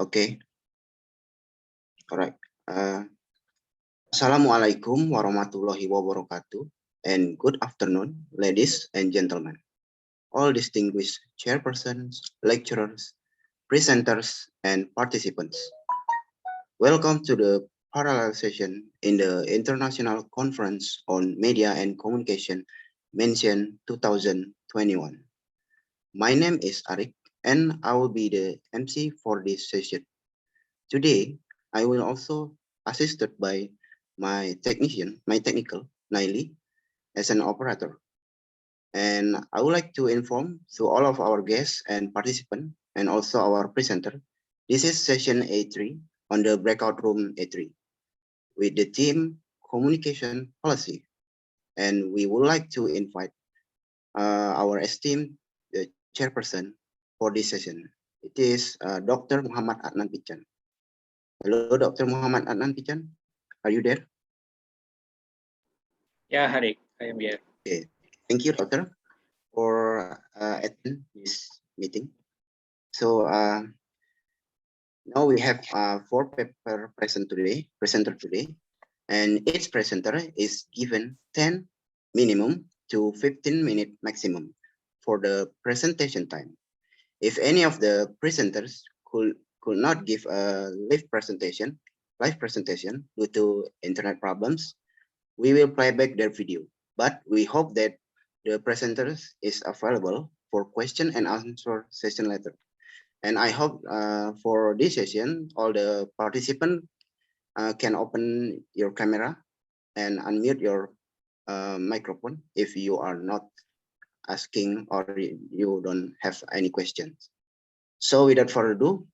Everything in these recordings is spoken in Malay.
Okay. All right. Assalamualaikum warahmatullahi wabarakatuh, and good afternoon, ladies and gentlemen, all distinguished chairpersons, lecturers, presenters, and participants. Welcome to the parallel session in the International Conference on Media and Communication, Mention 2021. My name is Arik, and I will be the MC for this session. Today, I will also assisted by my technical, Naili, as an operator. And I would like to inform to all of our guests and participants, and also our presenter, this is session A3 on the breakout room A3 with the theme Communication Policy. And we would like to invite our esteemed chairperson for this session. It is Dr. Muhammad Adnan Pichan. Hello, Dr. Muhammad Adnan Pichan. Are you there? Yeah, Harik, I am here. Okay. Thank you, Doctor, for attending this meeting. So now we have 4 paper presenter today, and each presenter is given 10 minimum to 15-minute maximum for the presentation time. If any of the presenters could not give a live presentation due to internet problems, we will play back their video. But we hope that the presenters is available for question and answer session later. And I hope for this session, all the participants can open your camera and unmute your microphone if you are not asking or you don't have any questions. So without further ado,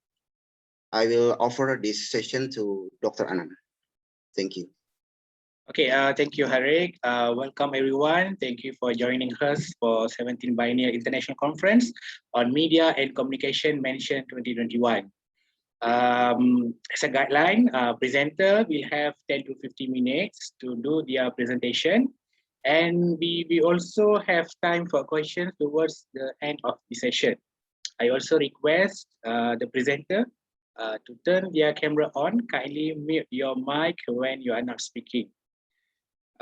I will offer this session to Dr. Anand. Thank you. Okay, thank you, Harik. Welcome, everyone. Thank you for joining us for 17th Biennial International Conference on Media and Communication Mention 2021. As a guideline, presenter will have 10 to 15 minutes to do their presentation. And we also have time for questions towards the end of the session. I also request the presenter to turn their camera on. Kindly mute your mic when you are not speaking.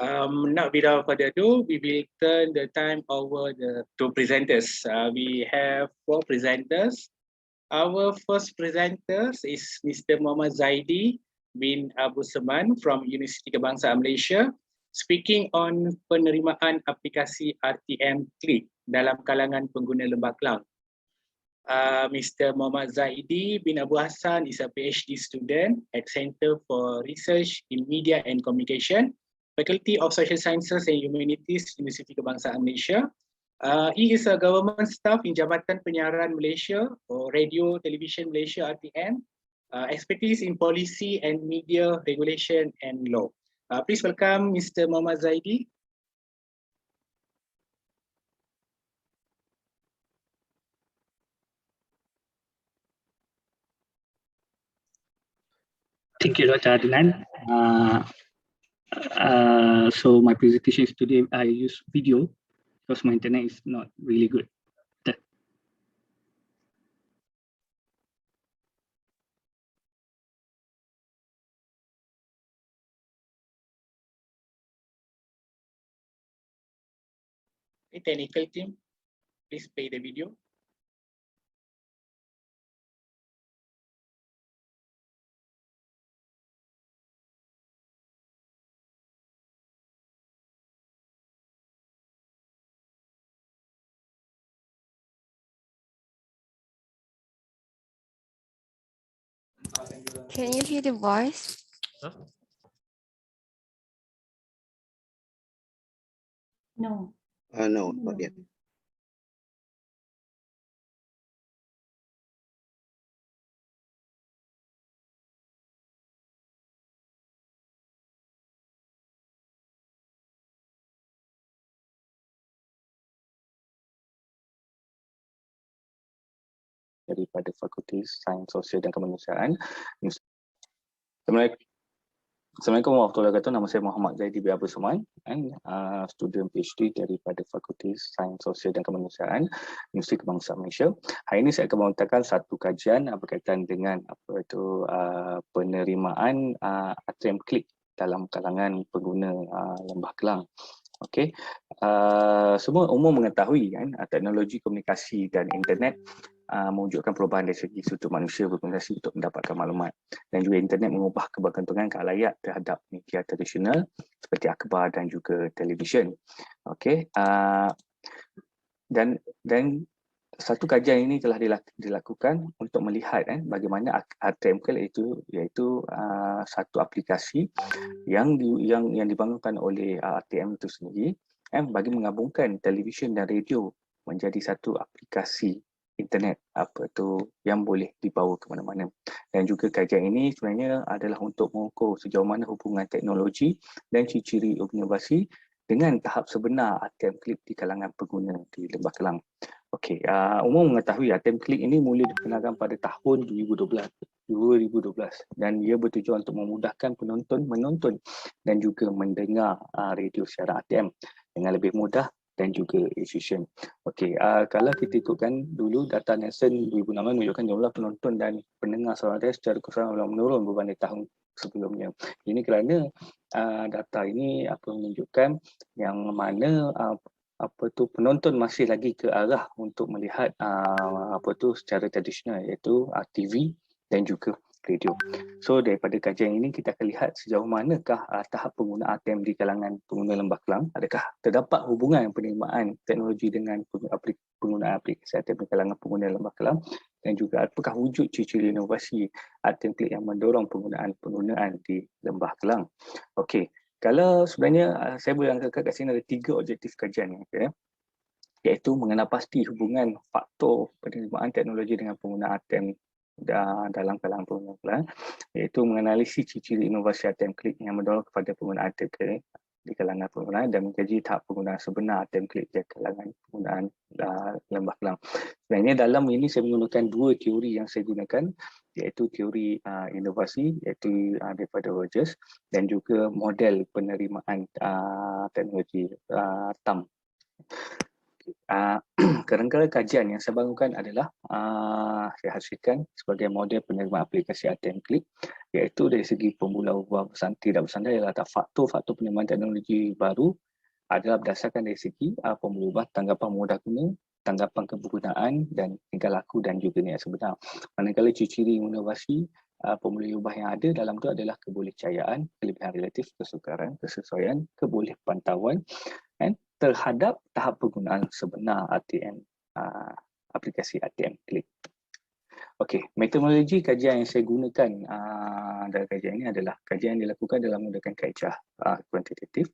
Now, without further ado, we will turn the time over to presenters. We have 4 presenters. Our first presenter is Mr. Muhammad Zaidi bin Abu Seman from Universiti Kebangsaan Malaysia, speaking on penerimaan aplikasi RTM Klik dalam kalangan pengguna Lembah Kelang. Mr. Muhammad Zaidi bin Abu Hassan is a PhD student at Center for Research in Media and Communication, Faculty of Social Sciences and Humanities, Universiti Kebangsaan Malaysia. He is a government staff in Jabatan Penyiaran Malaysia or Radio Television Malaysia RTM, expertise in policy and media regulation and law. Please welcome Mr. Muhammad Zaidi. Thank you, Dr. Adnan. So my presentation is today, I use video because my internet is not really good. The technical team, please play the video. Can you hear the voice? Huh? No. No, not yet. Daripada Fakulti Sains Sosial dan Kemanusiaan. Assalamualaikum. Assalamualaikum warahmatullahi wabarakatuh. Nama saya Muhammad Zaidi bin Abdul Suman, student PhD daripada Fakulti Sains Sosial dan Kemanusiaan Universiti Kebangsaan Malaysia. Hari ini saya akan membawakan satu kajian berkaitan dengan penerimaan ATM Klik dalam kalangan pengguna Lembah Kelang. Okey, semua umum mengetahui kan teknologi komunikasi dan internet mewujudkan perubahan dari segi sudut manusia berkomunikasi untuk mendapatkan maklumat, dan juga internet mengubah kebergantungan khalayak terhadap media tradisional seperti akhbar dan juga televisyen. Okey, dan satu kajian ini telah dilakukan untuk melihat bagaimana ATM Klik iaitu satu aplikasi yang dibangunkan oleh ATM itu sendiri bagi menggabungkan televisyen dan radio menjadi satu aplikasi internet yang boleh dibawa ke mana-mana. Dan juga kajian ini sebenarnya adalah untuk mengukur sejauh mana hubungan teknologi dan ciri-ciri inovasi dengan tahap sebenar ATM Klik di kalangan pengguna di Lembah Kelang. Okey, umum mengetahui ATM Klik ini mula dikenalkan pada tahun 2012 dan ia bertujuan untuk memudahkan penonton menonton dan juga mendengar radio siaran ATM dengan lebih mudah dan juga efisien. Okey, kalau kita ikutkan dulu data Nielsen 2016 menunjukkan jumlah penonton dan pendengar siaran ATM secara keseluruhan menurun berbanding tahun sebelumnya. Ini kerana data ini menunjukkan yang mana penonton masih lagi ke arah untuk melihat secara tradisional, iaitu TV dan juga radio. So daripada kajian ini kita akan lihat sejauh manakah tahap pengguna ATM di kalangan pengguna Lembah Kelang, adakah terdapat hubungan penerimaan teknologi dengan penggunaan aplikasi ATM di kalangan pengguna Lembah Kelang, dan juga apakah wujud ciri-ciri inovasi ATM Klik yang mendorong penggunaan di Lembah Kelang. Okey, kalau sebenarnya saya boleh angkat kat sini ada 3 objektif kajian ni, iaitu mengenal pasti hubungan faktor penerimaan teknologi dengan penggunaan ATM dalam kalangan pengguna Kelang, iaitu menganalisis ciri-ciri inovasi ATM Klik yang mendorong kepada penggunaan ATM Klik di kalangan pengguna dan mengkaji tahap penggunaan sebenar ATM Klik di kalangan penggunaan Lembah Kelang. Sebenarnya dalam ini saya menggunakan 2 teori yang saya gunakan, iaitu teori inovasi iaitu daripada Rogers dan juga model penerimaan teknologi TAM. Kadang-kadang kajian yang saya bangunkan adalah saya hasilkan sebagai model penerimaan aplikasi ATM Klik, iaitu dari segi pemula ubah tidak bersandar ialah faktor-faktor penerimaan teknologi baru adalah berdasarkan dari segi pemula ubah tanggapan mudah guna, tanggapan kegunaan dan tingkah laku dan juga niat sebenar. Manakala ciri-ciri inovasi pemula ubah yang ada dalam itu adalah kebolehcayaan, kelebihan relatif, kesukaran, kesesuaian, keboleh pantauan terhadap tahap penggunaan sebenar ATM aplikasi ATM Klik. Okey, metodologi kajian yang saya gunakan dalam kajian ini adalah kajian yang dilakukan dalam menggunakan kaedah kuantitatif.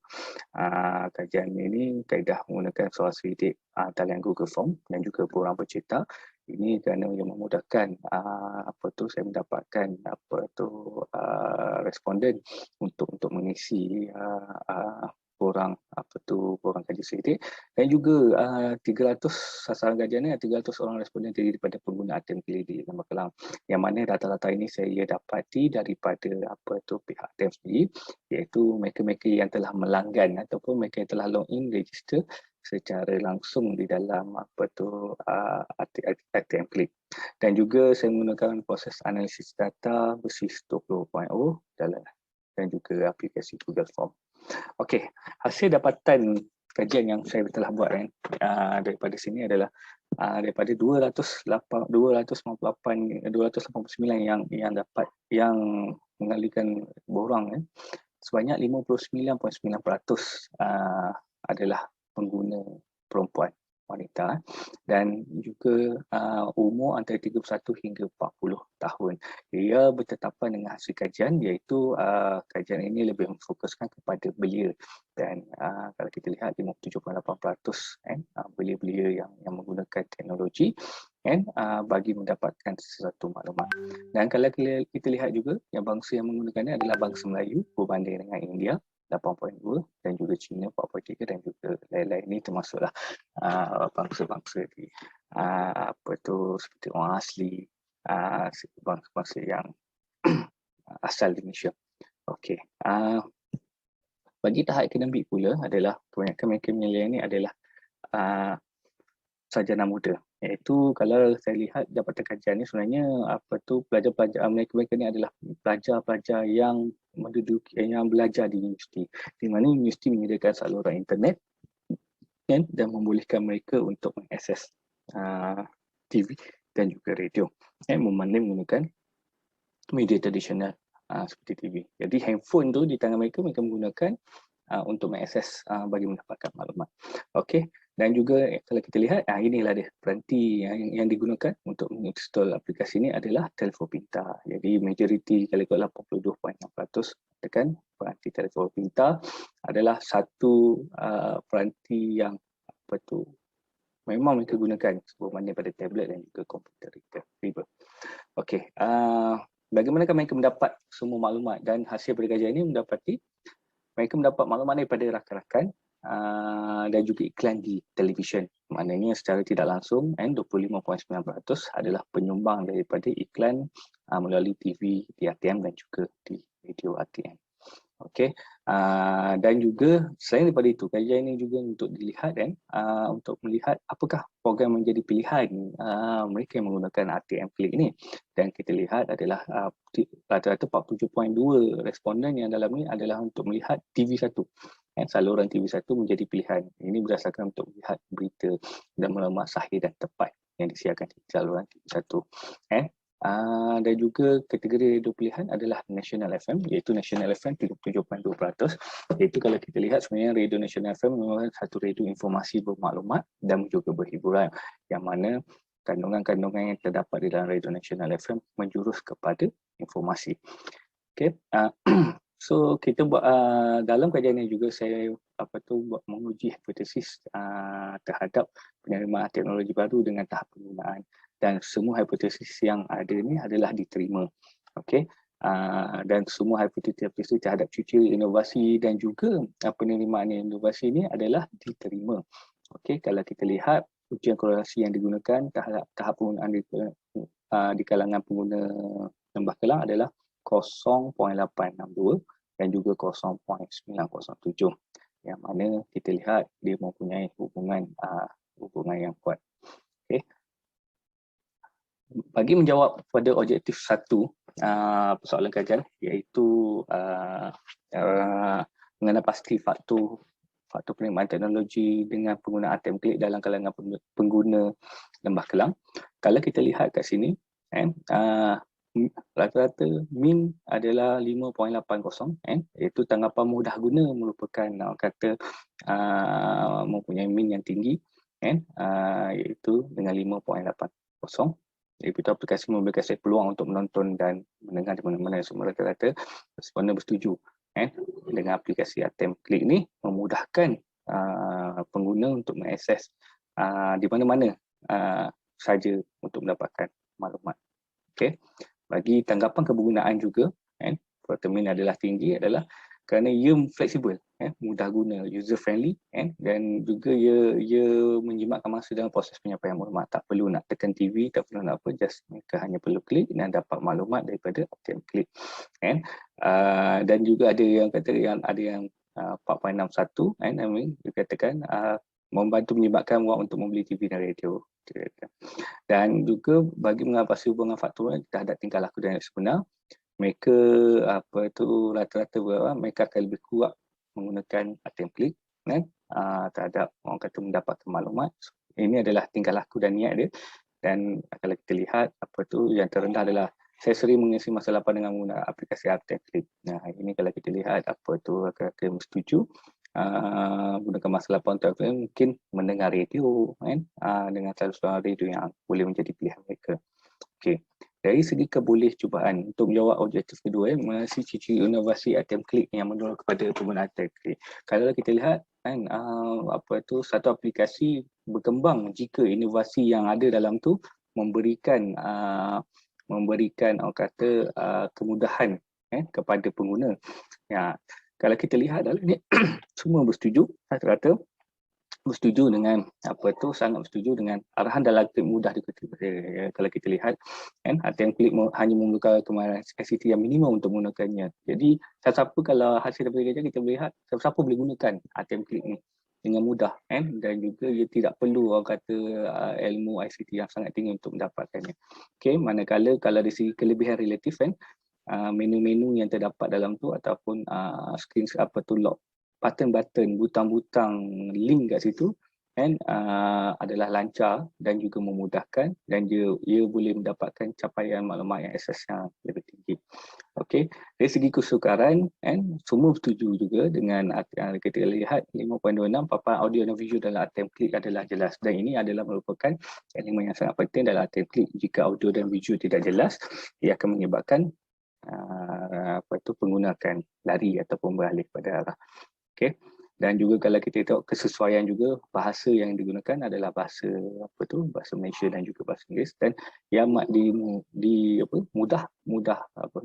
Kajian ini kaedah menggunakan soal selidik talian Google Form dan juga program bercetak. Ini kerana yang memudahkan saya mendapatkan responden untuk mengisi borang kaji selidik, dan juga 300 sasaran kajian ini 300 orang responden terdiri daripada pengguna ATM Klik di Lembah Kelang, yang mana data-data ini saya dapati daripada pihak ATM sendiri, iaitu mereka-mereka yang telah melanggan ataupun mereka yang telah login register secara langsung di dalam ATM Klik. Dan juga saya menggunakan proses analisis data berbasis 20.0 dan juga aplikasi Google Form. Okey, hasil dapatan kajian yang saya telah buat daripada sini adalah daripada 289 yang mengalihkan borang, sebanyak 59.9% adalah pengguna perempuan wanita, dan juga umur antara 31 hingga 40 tahun. Ia bertetapan dengan hasil kajian, iaitu kajian ini lebih memfokuskan kepada belia, dan kalau kita lihat 57.8% belia-belia yang menggunakan teknologi bagi mendapatkan sesuatu maklumat. Dan kalau kita lihat juga yang bangsa yang menggunakannya adalah bangsa Melayu berbanding dengan India 8.2 dan juga China 4.3 dan juga lain-lain. Ini termasuklah bangsa-bangsa di seperti orang asli, bangsa-bangsa yang asal di Malaysia. Okey. Bagi tahap akademik pula adalah kebanyakan mereka milenial ni adalah sarjana muda. Iaitu kalau saya lihat dapatan kajian ni sebenarnya pelajar-pelajar mereka ni adalah pelajar-pelajar yang belajar di universiti. Di mana universiti menyediakan saluran internet dan membolehkan mereka untuk mengakses TV dan juga radio. Menggunakan media tradisional seperti TV. Jadi handphone tu di tangan mereka menggunakan untuk mengakses bagi mendapatkan maklumat. Okey, dan juga kalau kita lihat inilah dia peranti yang digunakan untuk menginstall aplikasi ini adalah telefon pintar. Jadi majoriti kalau ikut 82.6% katakan peranti telefon pintar adalah satu peranti yang memang mereka gunakan berbanding pada tablet dan juga komputer riba. Okey, bagaimanakah mereka mendapat semua maklumat dan hasil dari kajian ini mendapati mereka mendapat maklumat daripada rakan-rakan dan juga iklan di televisyen. Maknanya secara tidak langsung 25.9% adalah penyumbang daripada iklan melalui TV di ATM dan juga di radio ATM. Okey, dan juga selain daripada itu, kajian ini juga untuk dilihat untuk melihat apakah program menjadi pilihan mereka yang menggunakan ATM Klik ini. Dan kita lihat adalah rata-rata 47.2 responden yang dalam ini adalah untuk melihat TV1. Saluran TV1 menjadi pilihan. Ini berdasarkan untuk melihat berita dan maklumat sahih dan tepat yang disiarkan di saluran TV1. Dan juga kategori radio pilihan adalah National FM, iaitu National FM 37.2%. Iaitu kalau kita lihat sebenarnya Radio National FM merupakan satu radio informasi bermaklumat dan juga berhiburan, yang mana kandungan-kandungan yang terdapat di dalam Radio National FM menjurus kepada informasi. Okay. So kita buat dalam kajian ini juga saya buat menguji hipotesis terhadap penerimaan teknologi baru dengan tahap penggunaan, dan semua hipotesis yang ada ni adalah diterima. Okey. Dan semua hipotesis terhadap cuci inovasi dan juga penerimaan inovasi ini adalah diterima. Okey, kalau kita lihat ujian korelasi yang digunakan tahap penggunaan di kalangan pengguna Lembah Kelang adalah 0.862 dan juga 0.907, yang mana kita lihat dia mempunyai hubungan yang kuat. Okey. Bagi menjawab pada objektif satu persoalan kajian, iaitu mengenai pasti faktor penerimaan teknologi dengan penggunaan ATM Klik dalam kalangan pengguna Lembah Kelang. Kalau kita lihat kat sini, rata-rata min adalah 5.80, iaitu tanggapan mudah guna merupakan mempunyai min yang tinggi, iaitu dengan 5.80. Iaitu aplikasi memberikan saya peluang untuk menonton dan mendengar di mana-mana. Semua rata-rata responden bersetuju dengan aplikasi ATM Klik ni memudahkan pengguna untuk mengakses di mana-mana saja untuk mendapatkan maklumat. Okey. Bagi tanggapan kegunaan juga, min adalah tinggi adalah kerana ia fleksibel, mudah guna, user friendly, dan juga ia menjimatkan masa dalam proses penyampaian maklumat. Tak perlu nak tekan TV, tak perlu nak apa, just mereka hanya perlu klik dan dapat maklumat daripada ATM Klik. Dan juga ada yang kata ada yang 4.61, dia katakan membantu menyebabkan wang untuk membeli TV dan radio. Dan juga bagi mengatasi hubungan faktor terhadap tingkah laku dan sebenar, mereka rata-rata mereka akan lebih kuat menggunakan ATM Klik terhadap orang kata mendapatkan maklumat. Ini adalah tingkah laku dan niat dia. Dan kalau kita lihat yang terendah adalah saya sering mengisi masa lapang dengan menggunakan aplikasi ATM Klik. Nah, ini kalau kita lihat rakan-rakan setuju gunakan masa lapang untuk mungkin mendengar radio dengan saluran radio yang boleh menjadi pilihan mereka. Okey. Dari segi kebolehcubaan, untuk menjawab objektif kedua, mengatasi cici inovasi ATM Klik yang menurun kepada penggunaan ATM Klik. Kalau kita lihat satu aplikasi berkembang jika inovasi yang ada dalam tu memberikan orang kata kemudahan kepada pengguna. Ya, kalau kita lihat dalam ni semua bersetuju rata-rata bersetuju dengan sangat bersetuju dengan arahan dalam klik mudah kalau kita lihat kan ATM klik hanya memerlukan kemahiran ICT yang minimum untuk menggunakannya. Jadi siapa kalau hasil daripada kajian kita lihat siapa boleh gunakan ATM klik ni dengan mudah kan, dan juga dia tidak perlu orang kata ilmu ICT yang sangat tinggi untuk mendapatkannya. Okey, manakala kalau dari segi kelebihan relatif kan, menu-menu yang terdapat dalam tu ataupun screen lock button-button, butang-butang link kat situ kan adalah lancar dan juga memudahkan, dan ia boleh mendapatkan capaian maklumat yang akses yang lebih tinggi. Okey, dari segi kesukaran kan semua setuju juga dengan kita lihat 5.26 papan audio dan visual dalam ATM klik adalah jelas, dan ini adalah merupakan elemen yang sangat penting dalam ATM klik. Jika audio dan visual tidak jelas, ia akan menyebabkan pengguna akan lari ataupun beralih pada arah. Okey, dan juga kalau kita tengok kesesuaian juga bahasa yang digunakan adalah bahasa bahasa Malaysia dan juga bahasa Inggeris, dan yang mudah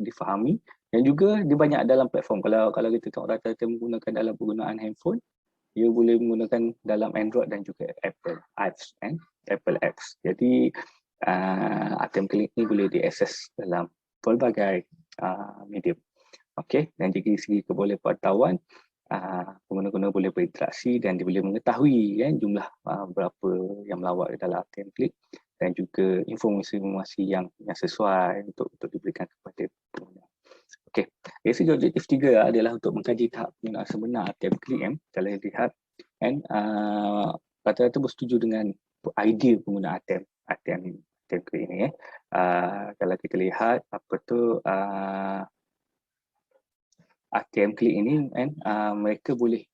difahami, dan juga dia banyak dalam platform. Kalau kita tengok rata-rata menggunakan dalam penggunaan handphone, dia boleh menggunakan dalam Android dan juga Apple apps. Jadi ATM klik ni boleh diakses dalam pelbagai medium. Okey, dan dari segi kebolehan pengguna-guna boleh berinteraksi dan dia boleh mengetahui kan jumlah berapa yang melawat dalam ATM klik, dan juga informasi-informasi yang sesuai untuk diberikan kepada pengguna. Okey, dari segi objektif 3 adalah untuk mengkaji tahap penggunaan sebenar ATM klik kalau lihat kan rata-rata bersetuju dengan idea penggunaan ATM klik ini kalau kita lihat ATM klik ini kan mereka boleh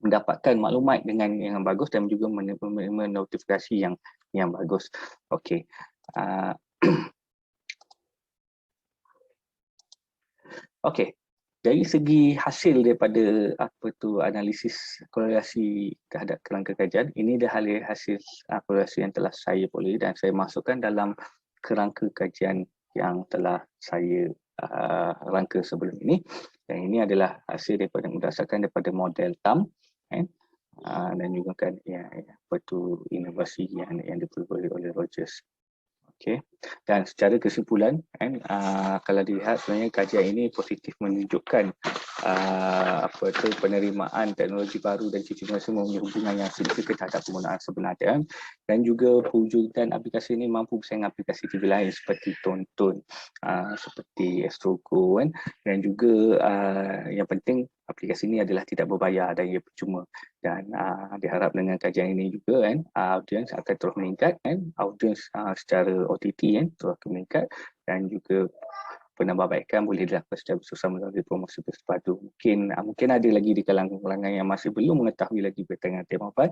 mendapatkan maklumat dengan yang bagus dan juga menerima notifikasi yang bagus. Okey. Okey. Dari segi hasil daripada analisis korelasi terhadap kerangka kajian, ini adalah hasil korelasi yang telah saya peroleh dan saya masukkan dalam kerangka kajian yang telah saya rangka sebelum ini, dan ini adalah hasil berdasarkan daripada model TAM dan juga kan inovasi yang diperoleh oleh Rogers. Okey, dan secara kesimpulan kalau dilihat sebenarnya kajian ini positif menunjukkan penerimaan teknologi baru dan teknologi mempunyai hubungan yang signifikan terhadap penggunaan sebenar ATM, dan juga pewujudan aplikasi ini mampu bersaing aplikasi TV lain seperti Tonton, seperti Astrogo dan juga yang penting aplikasi ini adalah tidak berbayar dan ia percuma, dan diharap dengan kajian ini juga audiens akan terus meningkat audiens secara OTT terus meningkat, dan juga penambahbaikan boleh dilakukan secara bersama melalui promosi bersepadu. Mungkin ada lagi di kalangan yang masih belum mengetahui lagi berkaitan tema apa,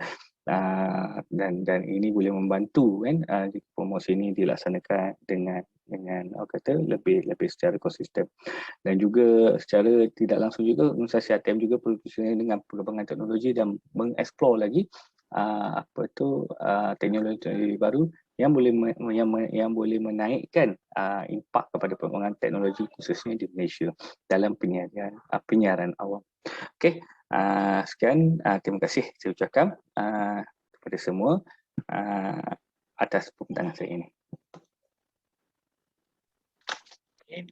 dan ini boleh membantu jika promosi ini dilaksanakan dengan lebih secara konsisten, dan juga secara tidak langsung juga organisasi ATM juga perlu bersama dengan perkembangan teknologi dan mengeksplor lagi teknologi baru yang boleh menaikkan impak kepada perkembangan teknologi khususnya di Malaysia dalam penyiaran awam. Okey, sekian, terima kasih saya ucapkan kepada semua atas pembentangan saya ini. Okay.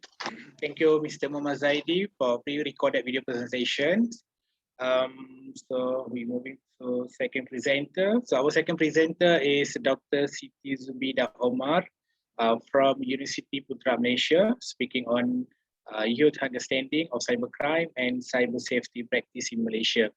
Thank you, Mr. Muhammad Zaidi, for pre-recorded video presentation. So we're moving to second presenter. So our second presenter is Dr. Siti Zubida Omar from University Putra Malaysia, speaking on youth understanding of cybercrime and cyber safety practice in Malaysia.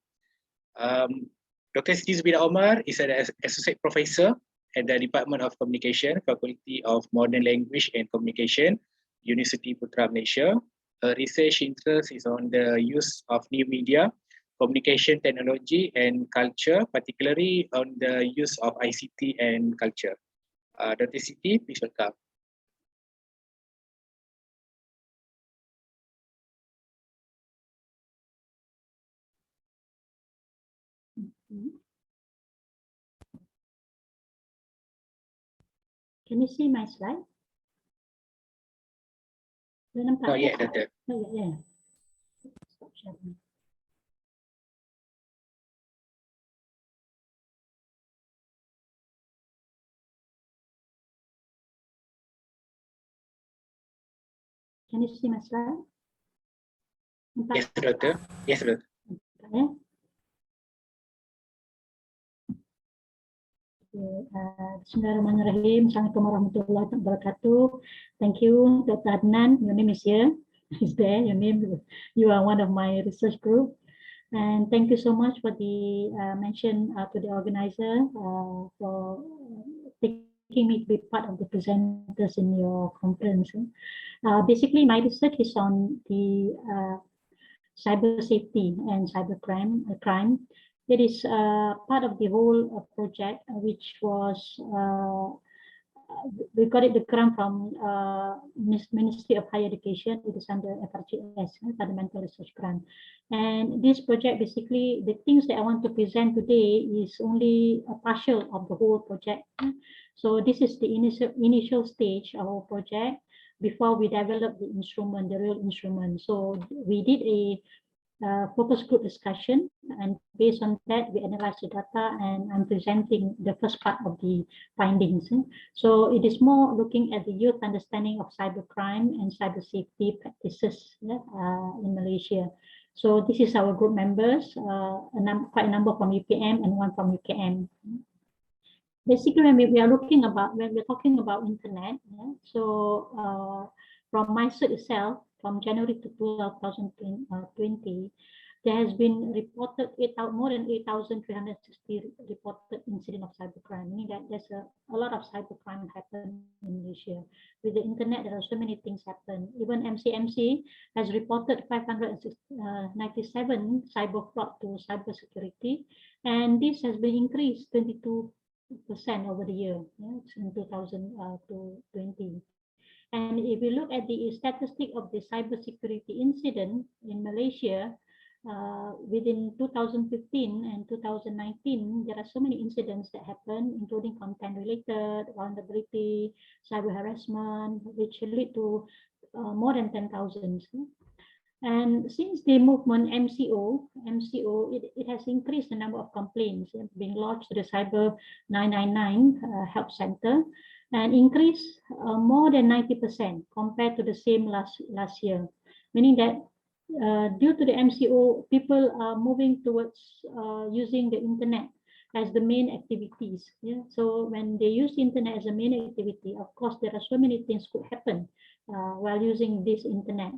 Dr. Siti Zubida Omar is an associate professor at the Department of Communication, Faculty of Modern Language and Communication, University Putra Malaysia. Her research interest is on the use of new media, communication technology and culture, particularly on the use of ICT and culture. Dr. Siti, please welcome. Can you see my slide? Not yet, Doctor. Not yet, yeah. Stop sharing. Can you see my slide? Yes, Doctor. Yes, Doctor. Okay. Bismillahirrahmanirrahim. Assalamualaikum warahmatullahi wabarakatuh. Thank you, Dr. Adnan. Your name is here. Is there? Your name. You are one of my research group. And thank you so much for the mention to the organizer for taking me to be part of the presenters in your conference. Basically, my research is on the cyber safety and cyber crime. It is part of the whole project, which was we got it the grant from Ministry of Higher Education. It is under FRCS, Fundamental Research Grant. And this project, basically, the things that I want to present today is only a partial of the whole project. So this is the initial stage of our project before we develop the instrument, the real instrument. So we did a focus group discussion, and based on that we analyze the data, and I'm presenting the first part of the findings. So it is more looking at the youth understanding of cybercrime and cyber safety practices in Malaysia. So this is our group members, quite a number from UKM and one from UKM. Basically, when we are looking about, when we're talking about internet, so from MyCert itself, from January to 2020, there has been reported more than 8,360 reported incident of cybercrime, meaning that there's a lot of cybercrime happen in Malaysia. With the internet, there are so many things happen. Even MCMC has reported 597 cyber fraud to cyber security, and this has been increased 22% over the year, in 2020. And if you look at the statistic of the cybersecurity incident in Malaysia, within 2015 and 2019, there are so many incidents that happen, including content-related, vulnerability, cyber harassment, which lead to more than 10,000. And since the movement MCO, it has increased the number of complaints being lodged to the Cyber 999 help center, and increased more than 90% compared to the same last year, meaning that due to the MCO, people are moving towards using the internet as the main activities. So when they use the internet as a main activity, of course, there are so many things could happen while using this internet.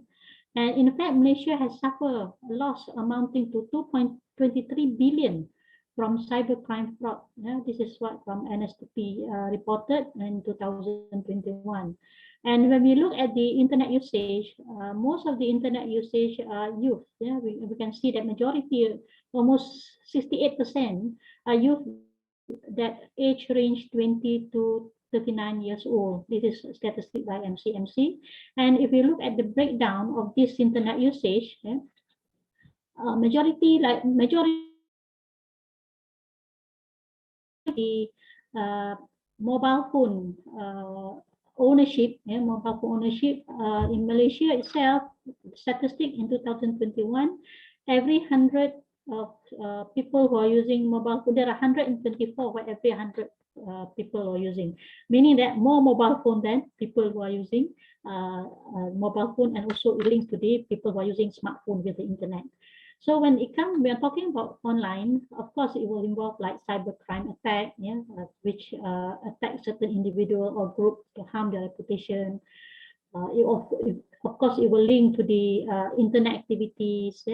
And in fact, Malaysia has suffered a loss amounting to 2.23 billion from cybercrime fraud. This is what from NSTP reported in 2021. And when we look at the internet usage, most of the internet usage are youth. We can see that majority, almost 68%, are youth that age range 20 to 39 years old. This is a statistic by MCMC. And if you look at the breakdown of this internet usage, majority mobile phone ownership, mobile phone ownership in Malaysia itself, statistic in 2021, every 100 of people who are using mobile phone, there are 124 for every 100 people who are using, meaning that more mobile phone than people who are using mobile phone, and also linked to the people who are using smartphone with the internet. So when it comes, we are talking about online, of course, it will involve like cybercrime attack, which attack certain individual or group to harm their reputation. Of course, it will link to the internet activities.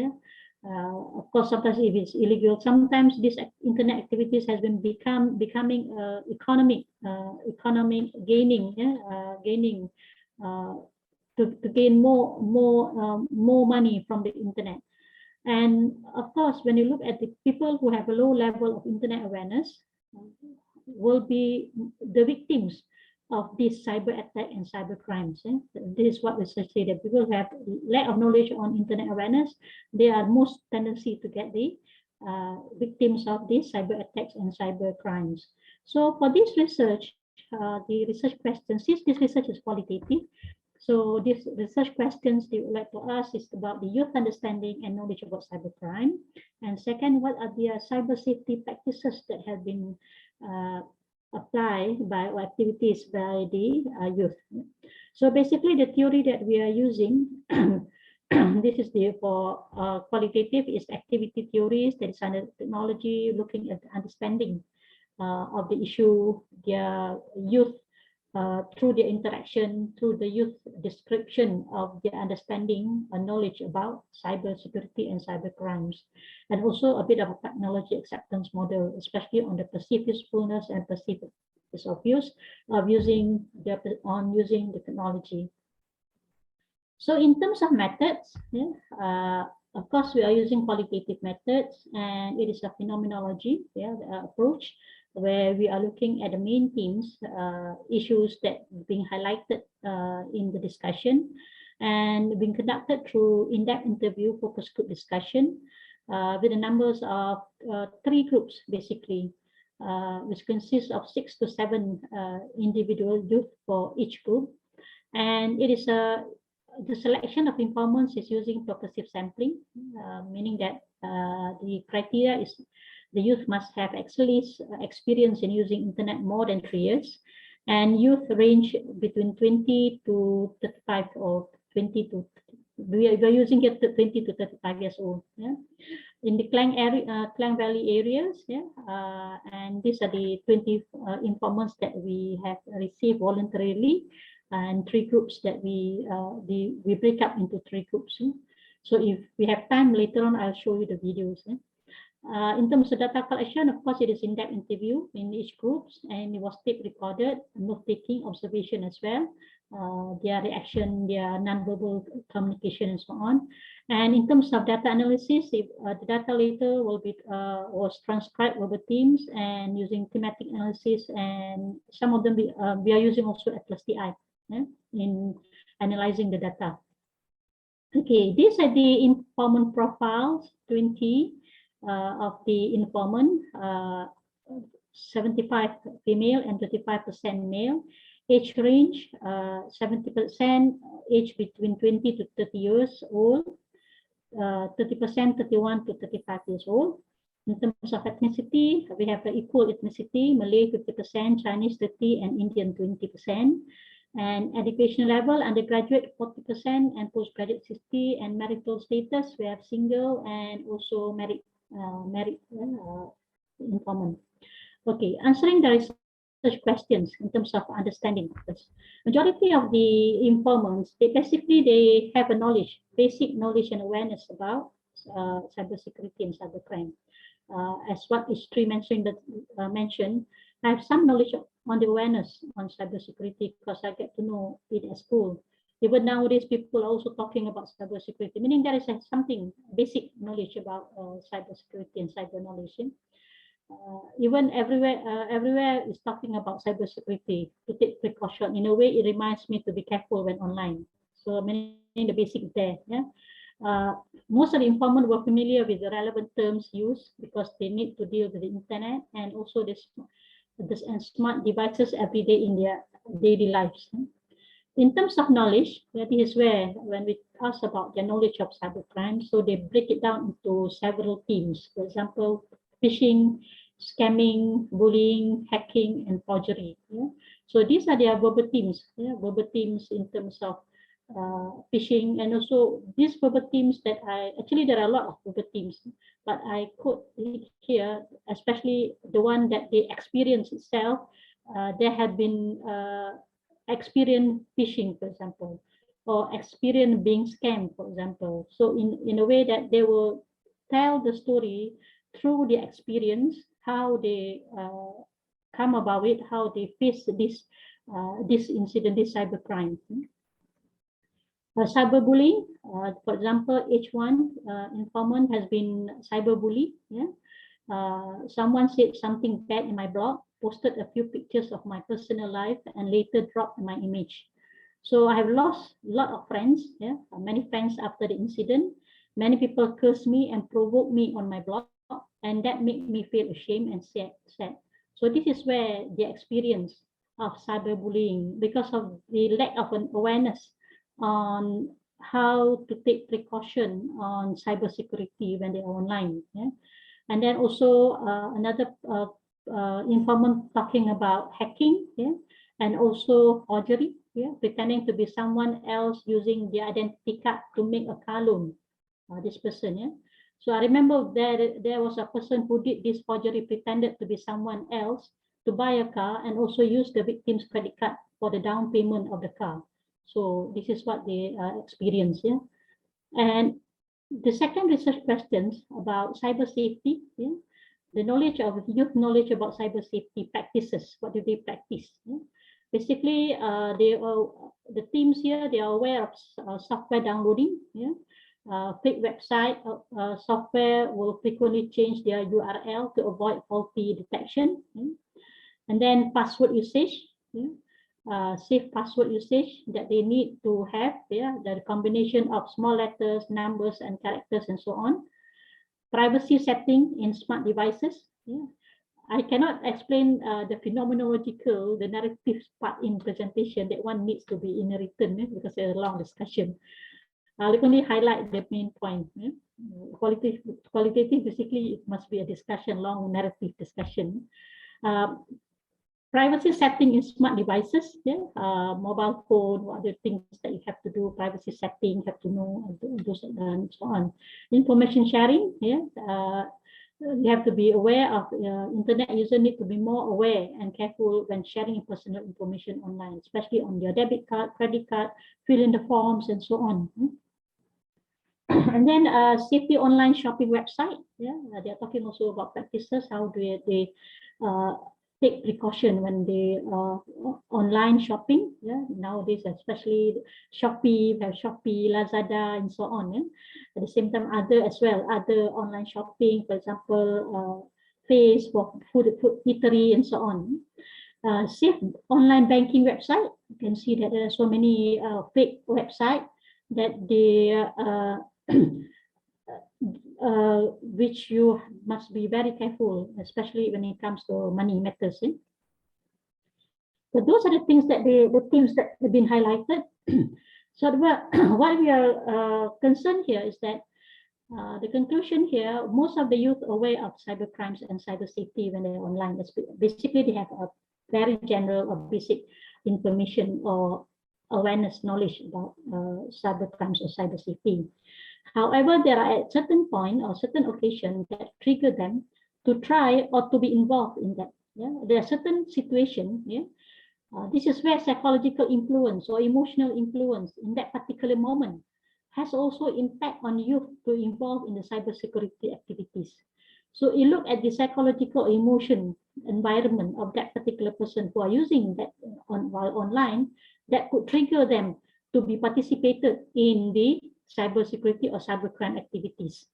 Of course, sometimes if it's illegal, sometimes these internet activities has been becoming economic gaining, to gain more money from the internet. And of course, when you look at the people who have a low level of internet awareness, will be the victims of this cyber attack and cyber crimes. This is what research say, that people who have lack of knowledge on internet awareness, they are most tendency to get the victims of these cyber attacks and cyber crimes. So for this research, the research questions, since this research is qualitative, so this research questions they would like to ask is about the youth understanding and knowledge about cybercrime. And second, what are the cyber safety practices that have been applied by or activities by the youth? So basically the theory that we are using, this is the for qualitative is activity theories, that is under technology, looking at the understanding of the issue, their youth, through their interaction, through the youth description of their understanding and knowledge about cyber security and cyber crimes, and also a bit of a technology acceptance model, especially on the perceived usefulness and perceived of use of using the technology. So in terms of methods, of course, we are using qualitative methods, and it is a phenomenology approach where we are looking at the main themes, issues that are being highlighted in the discussion, and being conducted through in-depth interview, focus group discussion, with the numbers of 3 groups, basically, which consists of 6 to 7 individual youth for each group. And it is the selection of informants is using purposive sampling, meaning that the criteria is the youth must have at least experience in using internet more than 3 years, and youth range between 20 to 35 or 20 to we are using it to 20 to 35 years old. In the Klang area, Klang Valley areas, and these are the 20 informants that we have received voluntarily, and 3 groups that we break up into 3 groups. So if we have time later on, I'll show you the videos. In terms of data collection, of course, it is in-depth interview in each group, and it was tape recorded, note-taking, observation as well, their reaction, their non-verbal communication, and so on. And in terms of data analysis, if, the data later will be was transcribed over Teams and using thematic analysis, and some of them we are using also Atlas TI in analyzing the data. Okay, these are the informant profiles, 20 of the informant, 75 female and 35% male. Age range, 70% age between 20 to 30 years old, 30% 31 to 35 years old. In terms of ethnicity, we have the equal ethnicity, Malay 50%, Chinese 30%, and Indian 20%. And education level, undergraduate 40% and postgraduate 60%, and marital status, we have single and also married informant. Okay, answering the research questions in terms of understanding. Majority of the informants, they have a knowledge, basic knowledge and awareness about cybersecurity and cybercrime. As what Istri mentioned, I have some knowledge on the awareness on cybersecurity because I get to know it at school. Even nowadays, people are also talking about cybersecurity, meaning there is something basic knowledge about cybersecurity and cyber knowledge. Even everywhere is talking about cybersecurity, to take precaution. In a way, it reminds me to be careful when online. So meaning the basic there. Most of the informants were familiar with the relevant terms used because they need to deal with the internet and also the smart devices every day in their daily lives. In terms of knowledge, that is where when we ask about their knowledge of cybercrime, so they break it down into several themes. For example, phishing, scamming, bullying, hacking, and forgery. So these are their verbal themes. Verbal themes in terms of phishing, and also these verbal themes that there are a lot of verbal themes, but I quote here, especially the one that they experience itself. There have been experience phishing, for example, or experience being scammed, for example. So in a way that they will tell the story through the experience, how they come about it, how they face this incident, this cybercrime. Cyberbullying, for example, H1 informant has been cyberbullied. Someone said something bad in my blog, posted a few pictures of my personal life, and later dropped my image. So I have lost a lot of friends, many friends after the incident. Many people cursed me and provoked me on my blog, and that made me feel ashamed and sad. So this is where the experience of cyberbullying, because of the lack of an awareness on how to take precaution on cybersecurity when they are online. And then also another informant talking about hacking. and also forgery, pretending to be someone else using the identity card to make a car loan. This person, So I remember there was a person who did this forgery, pretended to be someone else to buy a car and also use the victim's credit card for the down payment of the car. So this is what they experienced. And the second research questions about cyber safety, the knowledge of youth knowledge about cyber safety practices. What do they practice? Basically, the teams here, they are aware of software downloading. Fake website software will frequently change their URL to avoid faulty detection. And then password usage, safe password usage that they need to have, the combination of small letters, numbers, and characters, and so on. Privacy setting in smart devices. I cannot explain the phenomenological, the narrative part in presentation that one needs to be in a written because there's a long discussion. I'll only highlight the main point. Qualitative, basically, it must be a discussion, long narrative discussion. Privacy setting in smart devices, mobile phone, what other things that you have to do, privacy setting, have to know, and so on. Information sharing, you have to be aware of internet user need to be more aware and careful when sharing personal information online, especially on your debit card, credit card, fill in the forms, and so on. And then safety online shopping website. They are talking also about practices. How do they take precaution when they online shopping? Nowadays, especially Shopee, Lazada, and so on. At the same time, other online shopping, for example, Facebook, food eatery, and so on. Safe online banking website. You can see that there are so many fake websites that they which you must be very careful, especially when it comes to money matters. So those are the things that the themes that have been highlighted. So what we are concerned here is that the conclusion here, most of the youth are aware of cyber crimes and cyber safety when they're online. Basically, they have a very general or basic information or awareness knowledge about cyber crimes or cyber safety. However, there are at certain point or certain occasion that trigger them to try or to be involved in that. There are certain situations. This is where psychological influence or emotional influence in that particular moment has also impact on youth to involve in the cybersecurity activities. So you look at the psychological emotion environment of that particular person who are using that while online, that could trigger them to be participated in the cybersecurity or cybercrime activities.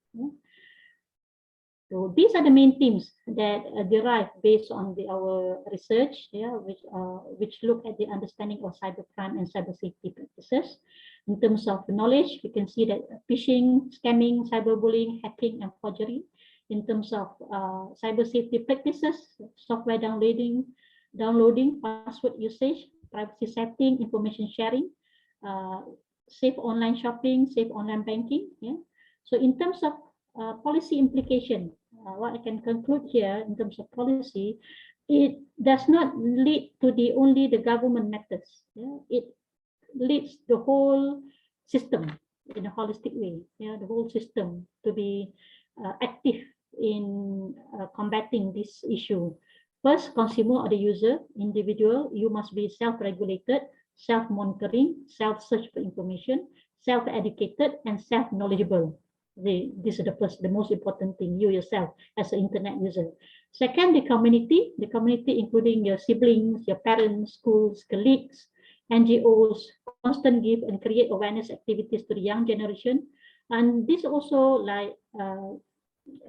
So these are the main themes that derive based on our research, which look at the understanding of cybercrime and cyber safety practices. In terms of knowledge, we can see that phishing, scamming, cyberbullying, hacking, and forgery. In terms of cyber safety practices, software downloading, password usage, privacy setting, information sharing, safe online shopping, safe online banking. So in terms of policy implication, what I can conclude here in terms of policy, it does not lead to only the government matters. It leads the whole system in a holistic way. The whole system to be active in combating this issue. First, consumer or the user, individual, you must be self-regulated, self-monitoring, self-search for information, self-educated, and self-knowledgeable. This is the most important thing, you yourself as an internet user. Second, the community including your siblings, your parents, schools, colleagues, NGOs, constant give and create awareness activities to the young generation. And this also like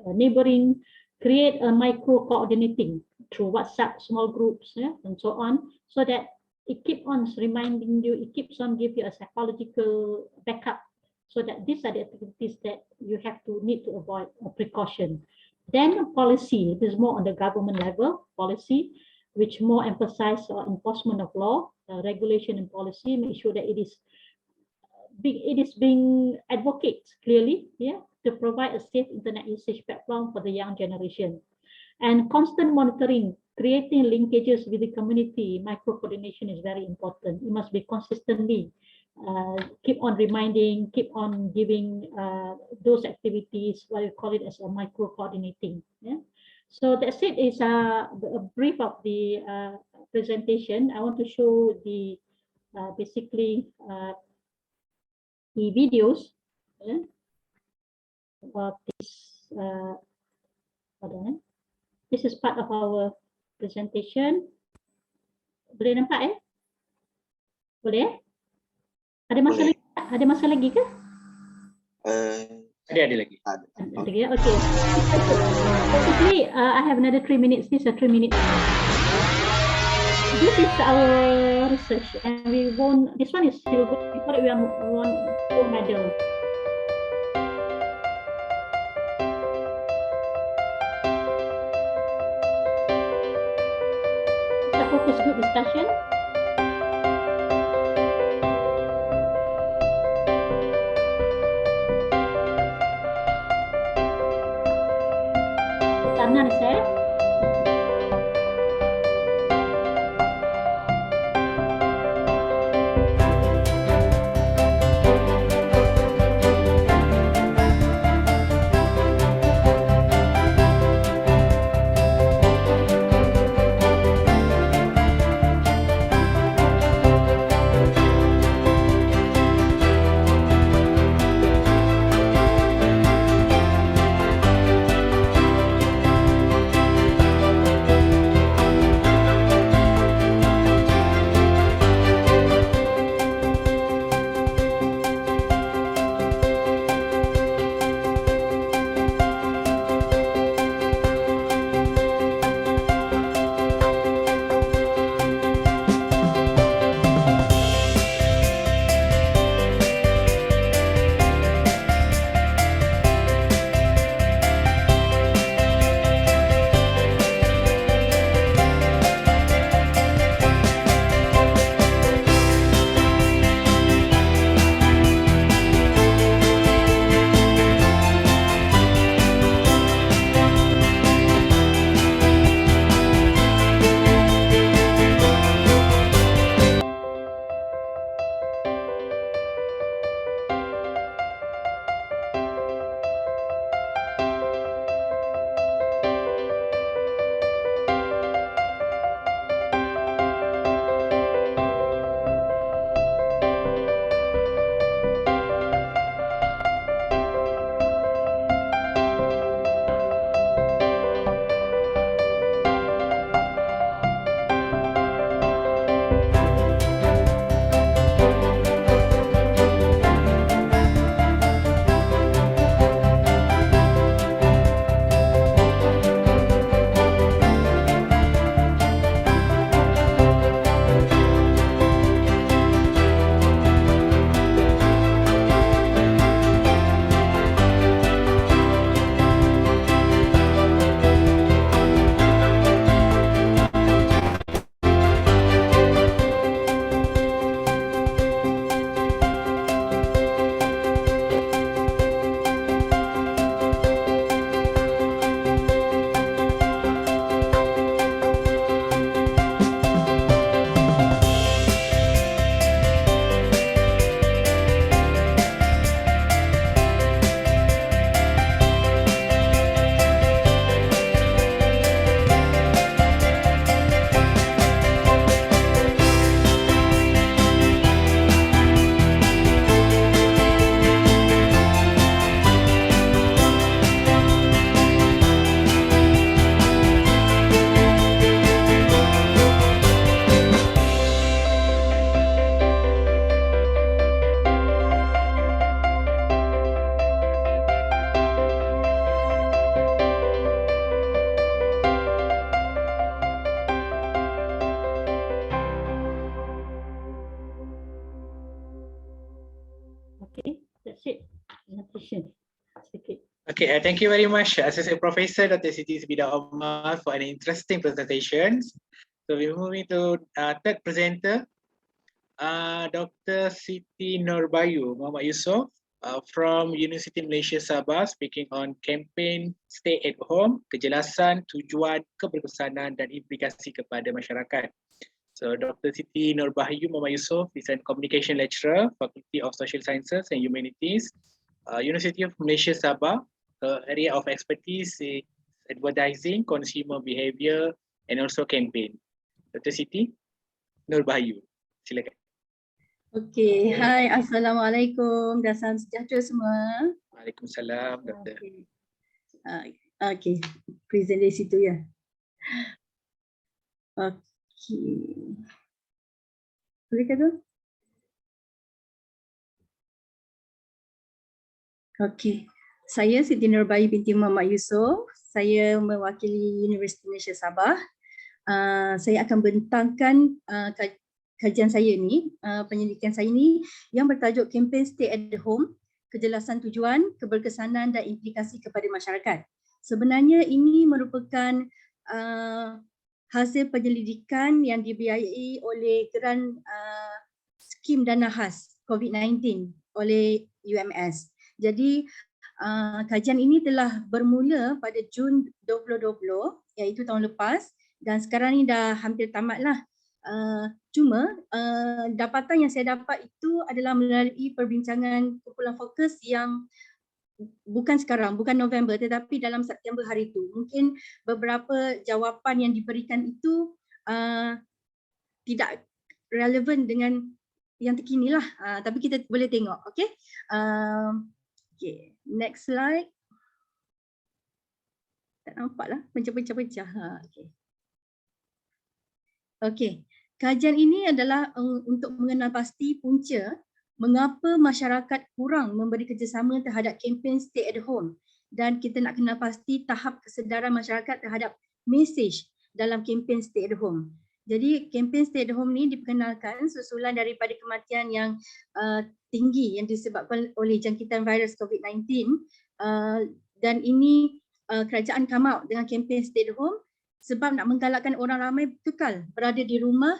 neighboring, create a micro coordinating through WhatsApp, small groups, and so on, so that it keeps on reminding you, it keeps on giving you a psychological backup, so that these are the activities that you have to need to avoid a precaution. Then policy, this is more on the government level, policy, which more emphasize enforcement of law, regulation and policy, make sure that it is being advocated clearly, to provide a safe internet usage platform for the young generation. And constant monitoring creating linkages with the community, micro-coordination is very important. It must be consistently, keep on reminding, keep on giving those activities, what we call it as a micro-coordinating. Yeah? So that's it, is a brief of the presentation. I want to show the basically the videos of this. This is part of our presentation. Boleh nampak Boleh? Ada masa Boleh. lagi? Ada masa lagi ke? Ada lagi. Ada. Ada lagi, okay. Basically, I have another 3 minutes. This is a 3 minutes. This is our research, and we won. This one is still good. Before we won gold medal. It's a focus group discussion. Kanan saya. Okay, that's it. Presentation. Okay, thank you very much, Associate Professor Dr. Siti Zubida Omar, for an interesting presentation. So we're moving to third presenter, Dr. Siti Nurbayu Muhammad Yusof, from University Malaysia Sabah, speaking on campaign Stay at Home, kejelasan, tujuan, keberkesanan dan implikasi kepada masyarakat. So Dr. Siti Nurbahayu Muhammad Yusof is an communication lecturer, Faculty of Social Sciences and Humanities, University of Malaysia Sabah. Her area of expertise is advertising, consumer behavior, and also campaign. Dr. Siti Nurbahayu, silakan. Okey, hai, Assalamualaikum dan salam sejahtera semua. Waalaikumsalam, Dr. Okey, present di situ ya. Okey. Boleh kata? Okey. Saya Siti Nurbahayu binti Muhammad Yusof. Saya mewakili Universiti Malaysia Sabah. Saya akan bentangkan kajian saya ni, penyelidikan saya ni yang bertajuk Kempen Stay at Home, kejelasan tujuan, keberkesanan dan implikasi kepada masyarakat. Sebenarnya ini merupakan hasil penyelidikan yang dibiayai oleh geran skim dana khas COVID-19 oleh UMS. Jadi kajian ini telah bermula pada Jun 2020, iaitu tahun lepas, dan sekarang ni dah hampir tamat lah. Cuma dapatan yang saya dapat itu adalah melalui perbincangan kumpulan fokus yang bukan sekarang, bukan November, tetapi dalam September hari itu. Mungkin beberapa jawapan yang diberikan itu tidak relevan dengan yang terkini lah, tapi kita boleh tengok. Okay, okay, next slide. Tak nampak lah, pecah-pecah. Okay. Okay, kajian ini adalah untuk mengenal pasti punca mengapa masyarakat kurang memberi kerjasama terhadap kempen Stay at Home, dan kita nak kenal pasti tahap kesedaran masyarakat terhadap mesej dalam kempen Stay at Home. Jadi kempen Stay at Home ni diperkenalkan susulan daripada kematian yang tinggi yang disebabkan oleh jangkitan virus COVID-19, dan ini kerajaan come out dengan kempen Stay at Home sebab nak menggalakkan orang ramai kekal berada di rumah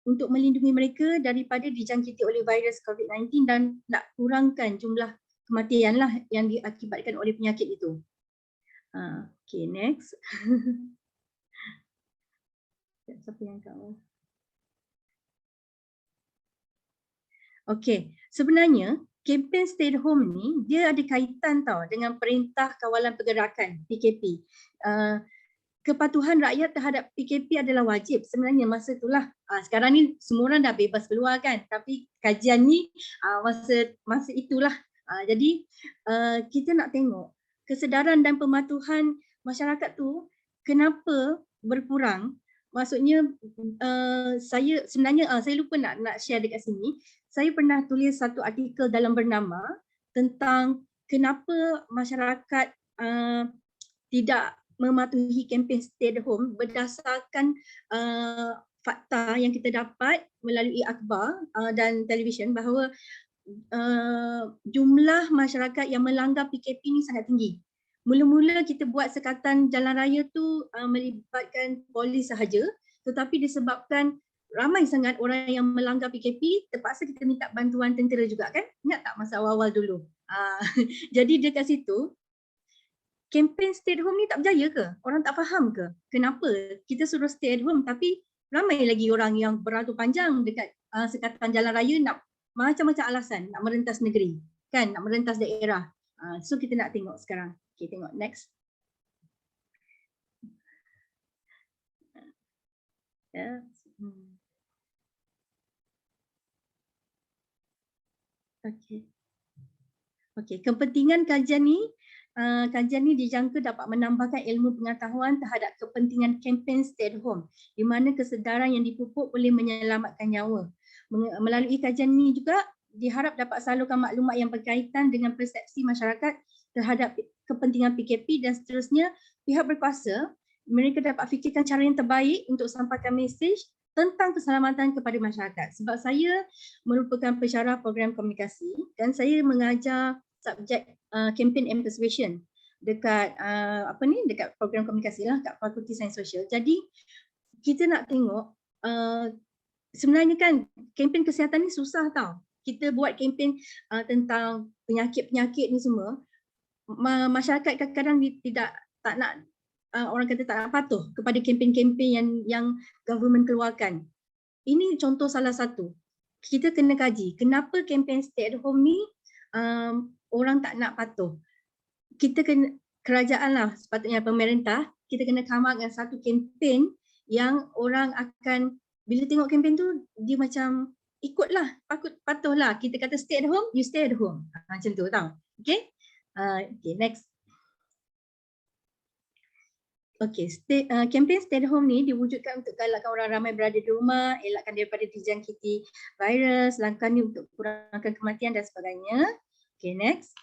untuk melindungi mereka daripada dijangkiti oleh virus COVID-19 dan nak kurangkan jumlah kematian lah yang diakibatkan oleh penyakit itu. Okay, next. Siapa yang kau? Okay, sebenarnya kempen Stay at Home ni dia ada kaitan tau dengan Perintah Kawalan Pergerakan PKP. Kepatuhan rakyat terhadap PKP adalah wajib sebenarnya masa itulah. Sekarang ni semua orang dah bebas keluar kan, tapi kajian ni masa itulah. Jadi kita nak tengok kesedaran dan pematuhan masyarakat tu kenapa berkurang. Maksudnya saya lupa nak share dekat sini. Saya pernah tulis satu artikel dalam Bernama tentang kenapa masyarakat tidak mematuhi kempen Stay at Home berdasarkan fakta yang kita dapat melalui akhbar dan televisyen bahawa jumlah masyarakat yang melanggar PKP ni sangat tinggi. Mula-mula kita buat sekatan jalan raya tu melibatkan polis sahaja, tetapi disebabkan ramai sangat orang yang melanggar PKP, terpaksa kita minta bantuan tentera juga kan? Ingat tak masa awal-awal dulu? Jadi dekat situ kempen Stay at Home ni tak berjaya ke? Orang tak faham ke? Kenapa kita suruh stay at home tapi ramai lagi orang yang beratur panjang dekat sekatan jalan raya nak macam-macam alasan nak merentas negeri, kan? Nak merentas daerah. So kita nak tengok sekarang. Okay, tengok next. Okay, kepentingan kajian ni dijangka dapat menambahkan ilmu pengetahuan terhadap kepentingan kempen Stay at Home, di mana kesedaran yang dipupuk boleh menyelamatkan nyawa. Melalui kajian ini juga diharap dapat salurkan maklumat yang berkaitan dengan persepsi masyarakat terhadap kepentingan PKP, dan seterusnya pihak berkuasa mereka dapat fikirkan cara yang terbaik untuk sampaikan mesej tentang keselamatan kepada masyarakat. Sebab saya merupakan pensyarah program komunikasi dan saya mengajar subjek campaign and persuasion dekat dekat program komunikasi lah kat Fakulti Sains Sosial. Jadi kita nak tengok sebenarnya kan kempen kesihatan ni susah tau. kita buat kempen tentang penyakit-penyakit ni semua, masyarakat kadang-kadang tak nak, orang kata tak nak patuh kepada kempen-kempen yang government keluarkan. Ini contoh salah satu. Kita kena kaji kenapa kempen stay at home ni orang tak nak patuh. Kita kena, kerajaan lah sepatutnya, pemerintah, kita kena come up dengan satu kempen yang orang akan, bila tengok kempen tu dia macam ikutlah, patuhlah. Kita kata stay at home, you stay at home. Macam tu tau. Okay, okay, next. Okay, kempen stay at home ni diwujudkan untuk galakkan orang ramai berada di rumah, elakkan daripada dijangkiti virus, langkah ni untuk kurangkan kematian dan sebagainya. Okay, next.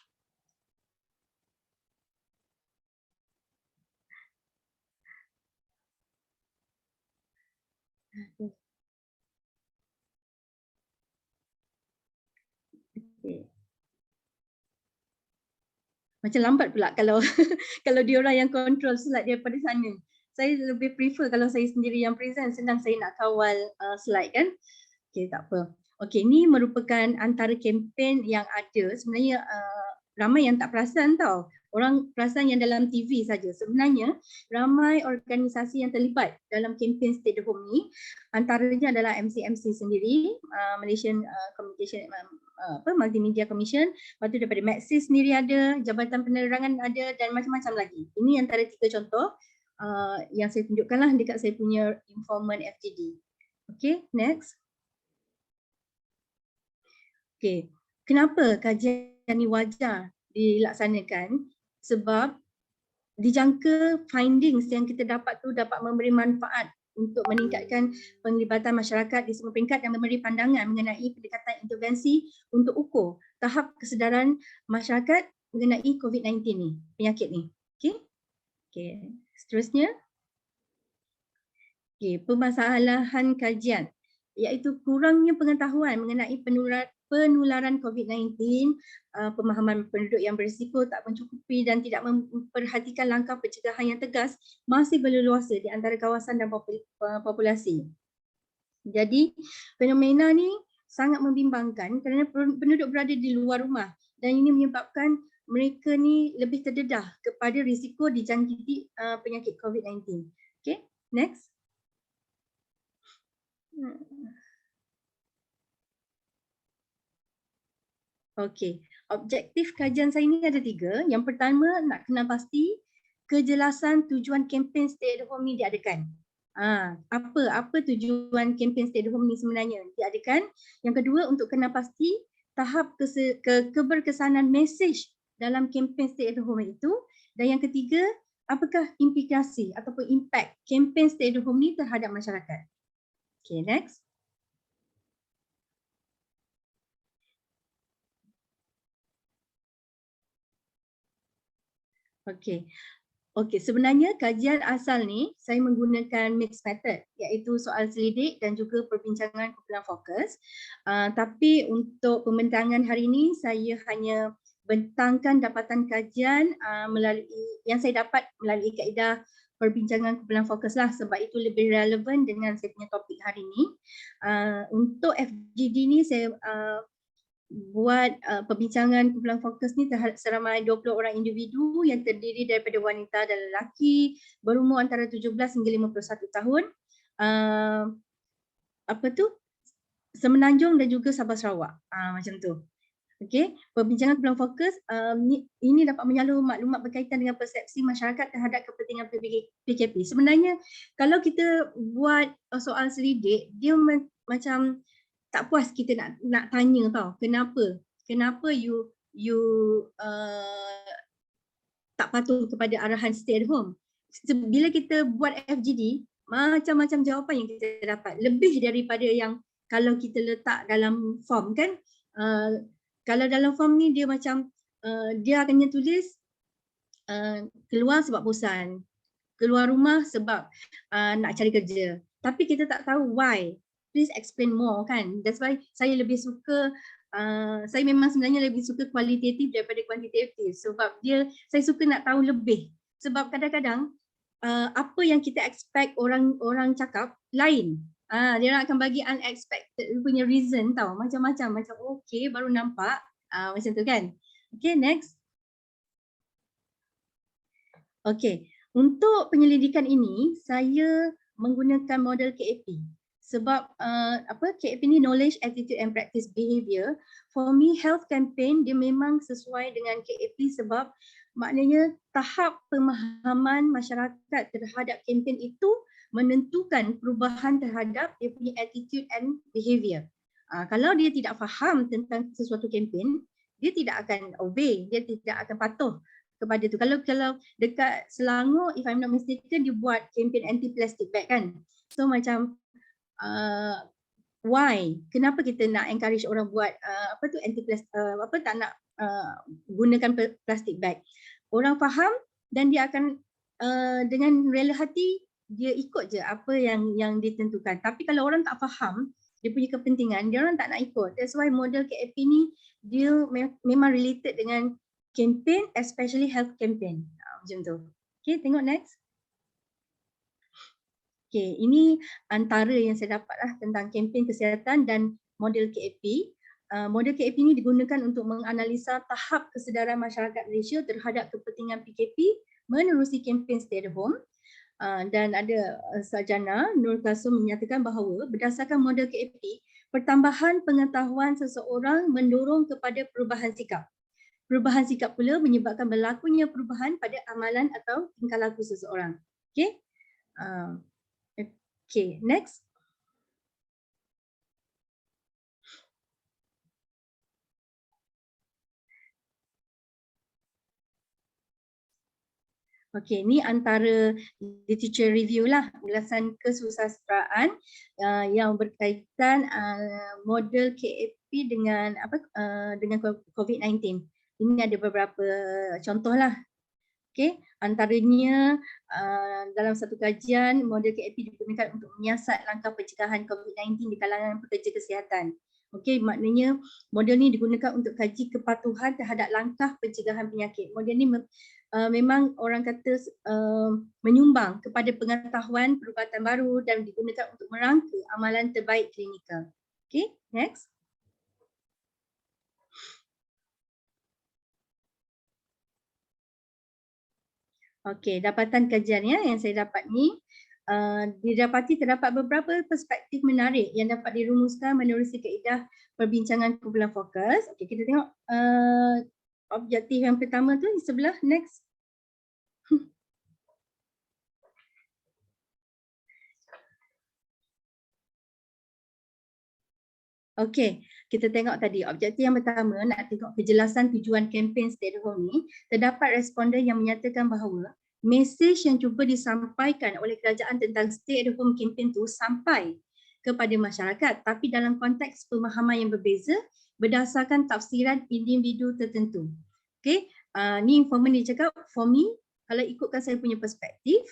Okay. Macam lambat pula kalau kalau diorang yang control slide daripada sana. Saya lebih prefer kalau saya sendiri yang present, senang saya nak kawal slide kan. Okay, tak apa. Okay, ini merupakan antara kempen yang ada. Sebenarnya ramai yang tak perasan tau. Orang perasan yang dalam TV saja. Sebenarnya ramai organisasi yang terlibat dalam kempen Stay at Home ni. Antaranya adalah MCMC sendiri, Malaysian Communication Multimedia Commission. Lepas tu daripada Maxis sendiri ada, Jabatan Penerangan ada dan macam-macam lagi. Ini antara 3 contoh yang saya tunjukkanlah dekat saya punya informant FGD. Okay, next. Okay, kenapa kajian ni wajar dilaksanakan? Sebab dijangka findings yang kita dapat tu dapat memberi manfaat untuk meningkatkan penglibatan masyarakat di semua peringkat dan memberi pandangan mengenai pendekatan intervensi untuk ukur tahap kesedaran masyarakat mengenai COVID-19 ni, penyakit ni. Okay, okay. Seterusnya. Okay, permasalahan kajian iaitu kurangnya pengetahuan mengenai penularan COVID-19, pemahaman penduduk yang berisiko tak mencukupi dan tidak memperhatikan langkah pencegahan yang tegas masih berleluasa di antara kawasan dan populasi. Jadi fenomena ni sangat membimbangkan kerana penduduk berada di luar rumah dan ini menyebabkan mereka ni lebih terdedah kepada risiko dijangkiti penyakit COVID-19. Okay, next. Okey, objektif kajian saya ni ada 3. Yang pertama, nak kenal pasti kejelasan tujuan kempen Stay at Home ni diadakan. Apa tujuan kempen Stay at Home ni sebenarnya diadakan? Yang kedua, untuk kenal pasti tahap keberkesanan mesej dalam kempen Stay at Home itu. Dan yang ketiga, apakah implikasi ataupun impact kempen Stay at Home ni terhadap masyarakat? Okay, next. Okey. Okey, sebenarnya kajian asal ni saya menggunakan mixed method iaitu soal selidik dan juga perbincangan kumpulan fokus. Tapi untuk pembentangan hari ini saya hanya bentangkan dapatan kajian melalui yang saya dapat melalui kaedah perbincangan kumpulan fokus lah sebab itu lebih relevan dengan saya punya topik hari ini. Untuk FGD ni saya buat perbincangan kumpulan fokus ni terhadap seramai 20 orang individu yang terdiri daripada wanita dan lelaki berumur antara 17 hingga 51 tahun. Semenanjung dan juga Sabah Sarawak. Macam tu. Okey, perbincangan kumpulan fokus ini dapat menyalur maklumat berkaitan dengan persepsi masyarakat terhadap kepentingan PKP. Sebenarnya kalau kita buat soal selidik, dia macam tak puas kita nak tanya tau, kenapa you tak patuh kepada arahan stay at home. Bila kita buat FGD, macam-macam jawapan yang kita dapat, lebih daripada yang kalau kita letak dalam form kan. Kalau dalam form ni dia macam dia akan tulis keluar sebab bosan, keluar rumah sebab nak cari kerja, tapi kita tak tahu why. Please explain more kan. That's why saya lebih suka, saya memang sebenarnya lebih suka kualitatif daripada kuantitatif sebab saya suka nak tahu lebih. Sebab kadang-kadang apa yang kita expect orang cakap lain Dia orang akan bagi unexpected punya reason tau, macam-macam, macam okay baru nampak, macam tu kan. Okay, next. Okay, untuk penyelidikan ini saya menggunakan model KAP sebab KAP ni knowledge, attitude and practice behavior. For me health campaign dia memang sesuai dengan KAP sebab maknanya tahap pemahaman masyarakat terhadap kempen itu menentukan perubahan terhadap dia punya attitude and behavior. Kalau dia tidak faham tentang sesuatu kempen, dia tidak akan obey, dia tidak akan patuh kepada tu. Kalau dekat Selangor, if I'm not mistaken, dia buat kempen anti plastic bag kan. So macam why? Kenapa kita nak encourage orang buat anti plastic, tak nak gunakan plastic bag? Orang faham dan dia akan dengan rela hati dia ikut je apa yang ditentukan. Tapi kalau orang tak faham dia punya kepentingan, dia orang tak nak ikut. That's why model KAP ni dia memang related dengan campaign, especially health campaign. Macam tu. Okay, tengok next. Okay, ini antara yang saya dapat tentang kempen kesihatan dan model KAP. Model KAP ini digunakan untuk menganalisa tahap kesedaran masyarakat Malaysia terhadap kepentingan PKP menerusi kempen stay at home. Dan ada Sarjana Nur Kasum menyatakan bahawa berdasarkan model KAP, pertambahan pengetahuan seseorang mendorong kepada perubahan sikap. Perubahan sikap pula menyebabkan berlakunya perubahan pada amalan atau tingkah laku seseorang. Okay. Okay, next. Okay, ni antara literature review lah, ulasan kesusastraan yang berkaitan model KAP dengan dengan COVID-19. Ini ada beberapa contoh lah. Okay, antaranya dalam satu kajian model KAP digunakan untuk menyiasat langkah pencegahan COVID-19 di kalangan pekerja kesihatan. Okay, maknanya model ni digunakan untuk kaji kepatuhan terhadap langkah pencegahan penyakit. Model ni memang orang kata menyumbang kepada pengetahuan perubatan baru dan digunakan untuk merangka amalan terbaik klinikal. Okay, next. Okay, dapatan kajiannya yang saya dapat ni, didapati terdapat beberapa perspektif menarik yang dapat dirumuskan menerusi kaedah perbincangan kumpulan fokus. Okay, kita tengok objektif yang pertama tu di sebelah, next. Okey, kita tengok tadi objektif yang pertama nak tengok kejelasan tujuan kempen stay at home ni. Terdapat responden yang menyatakan bahawa mesej yang cuba disampaikan oleh kerajaan tentang stay at home kempen tu sampai kepada masyarakat tapi dalam konteks pemahaman yang berbeza berdasarkan tafsiran individu tertentu. Okey, ni informan dia cakap for me kalau ikutkan saya punya perspektif.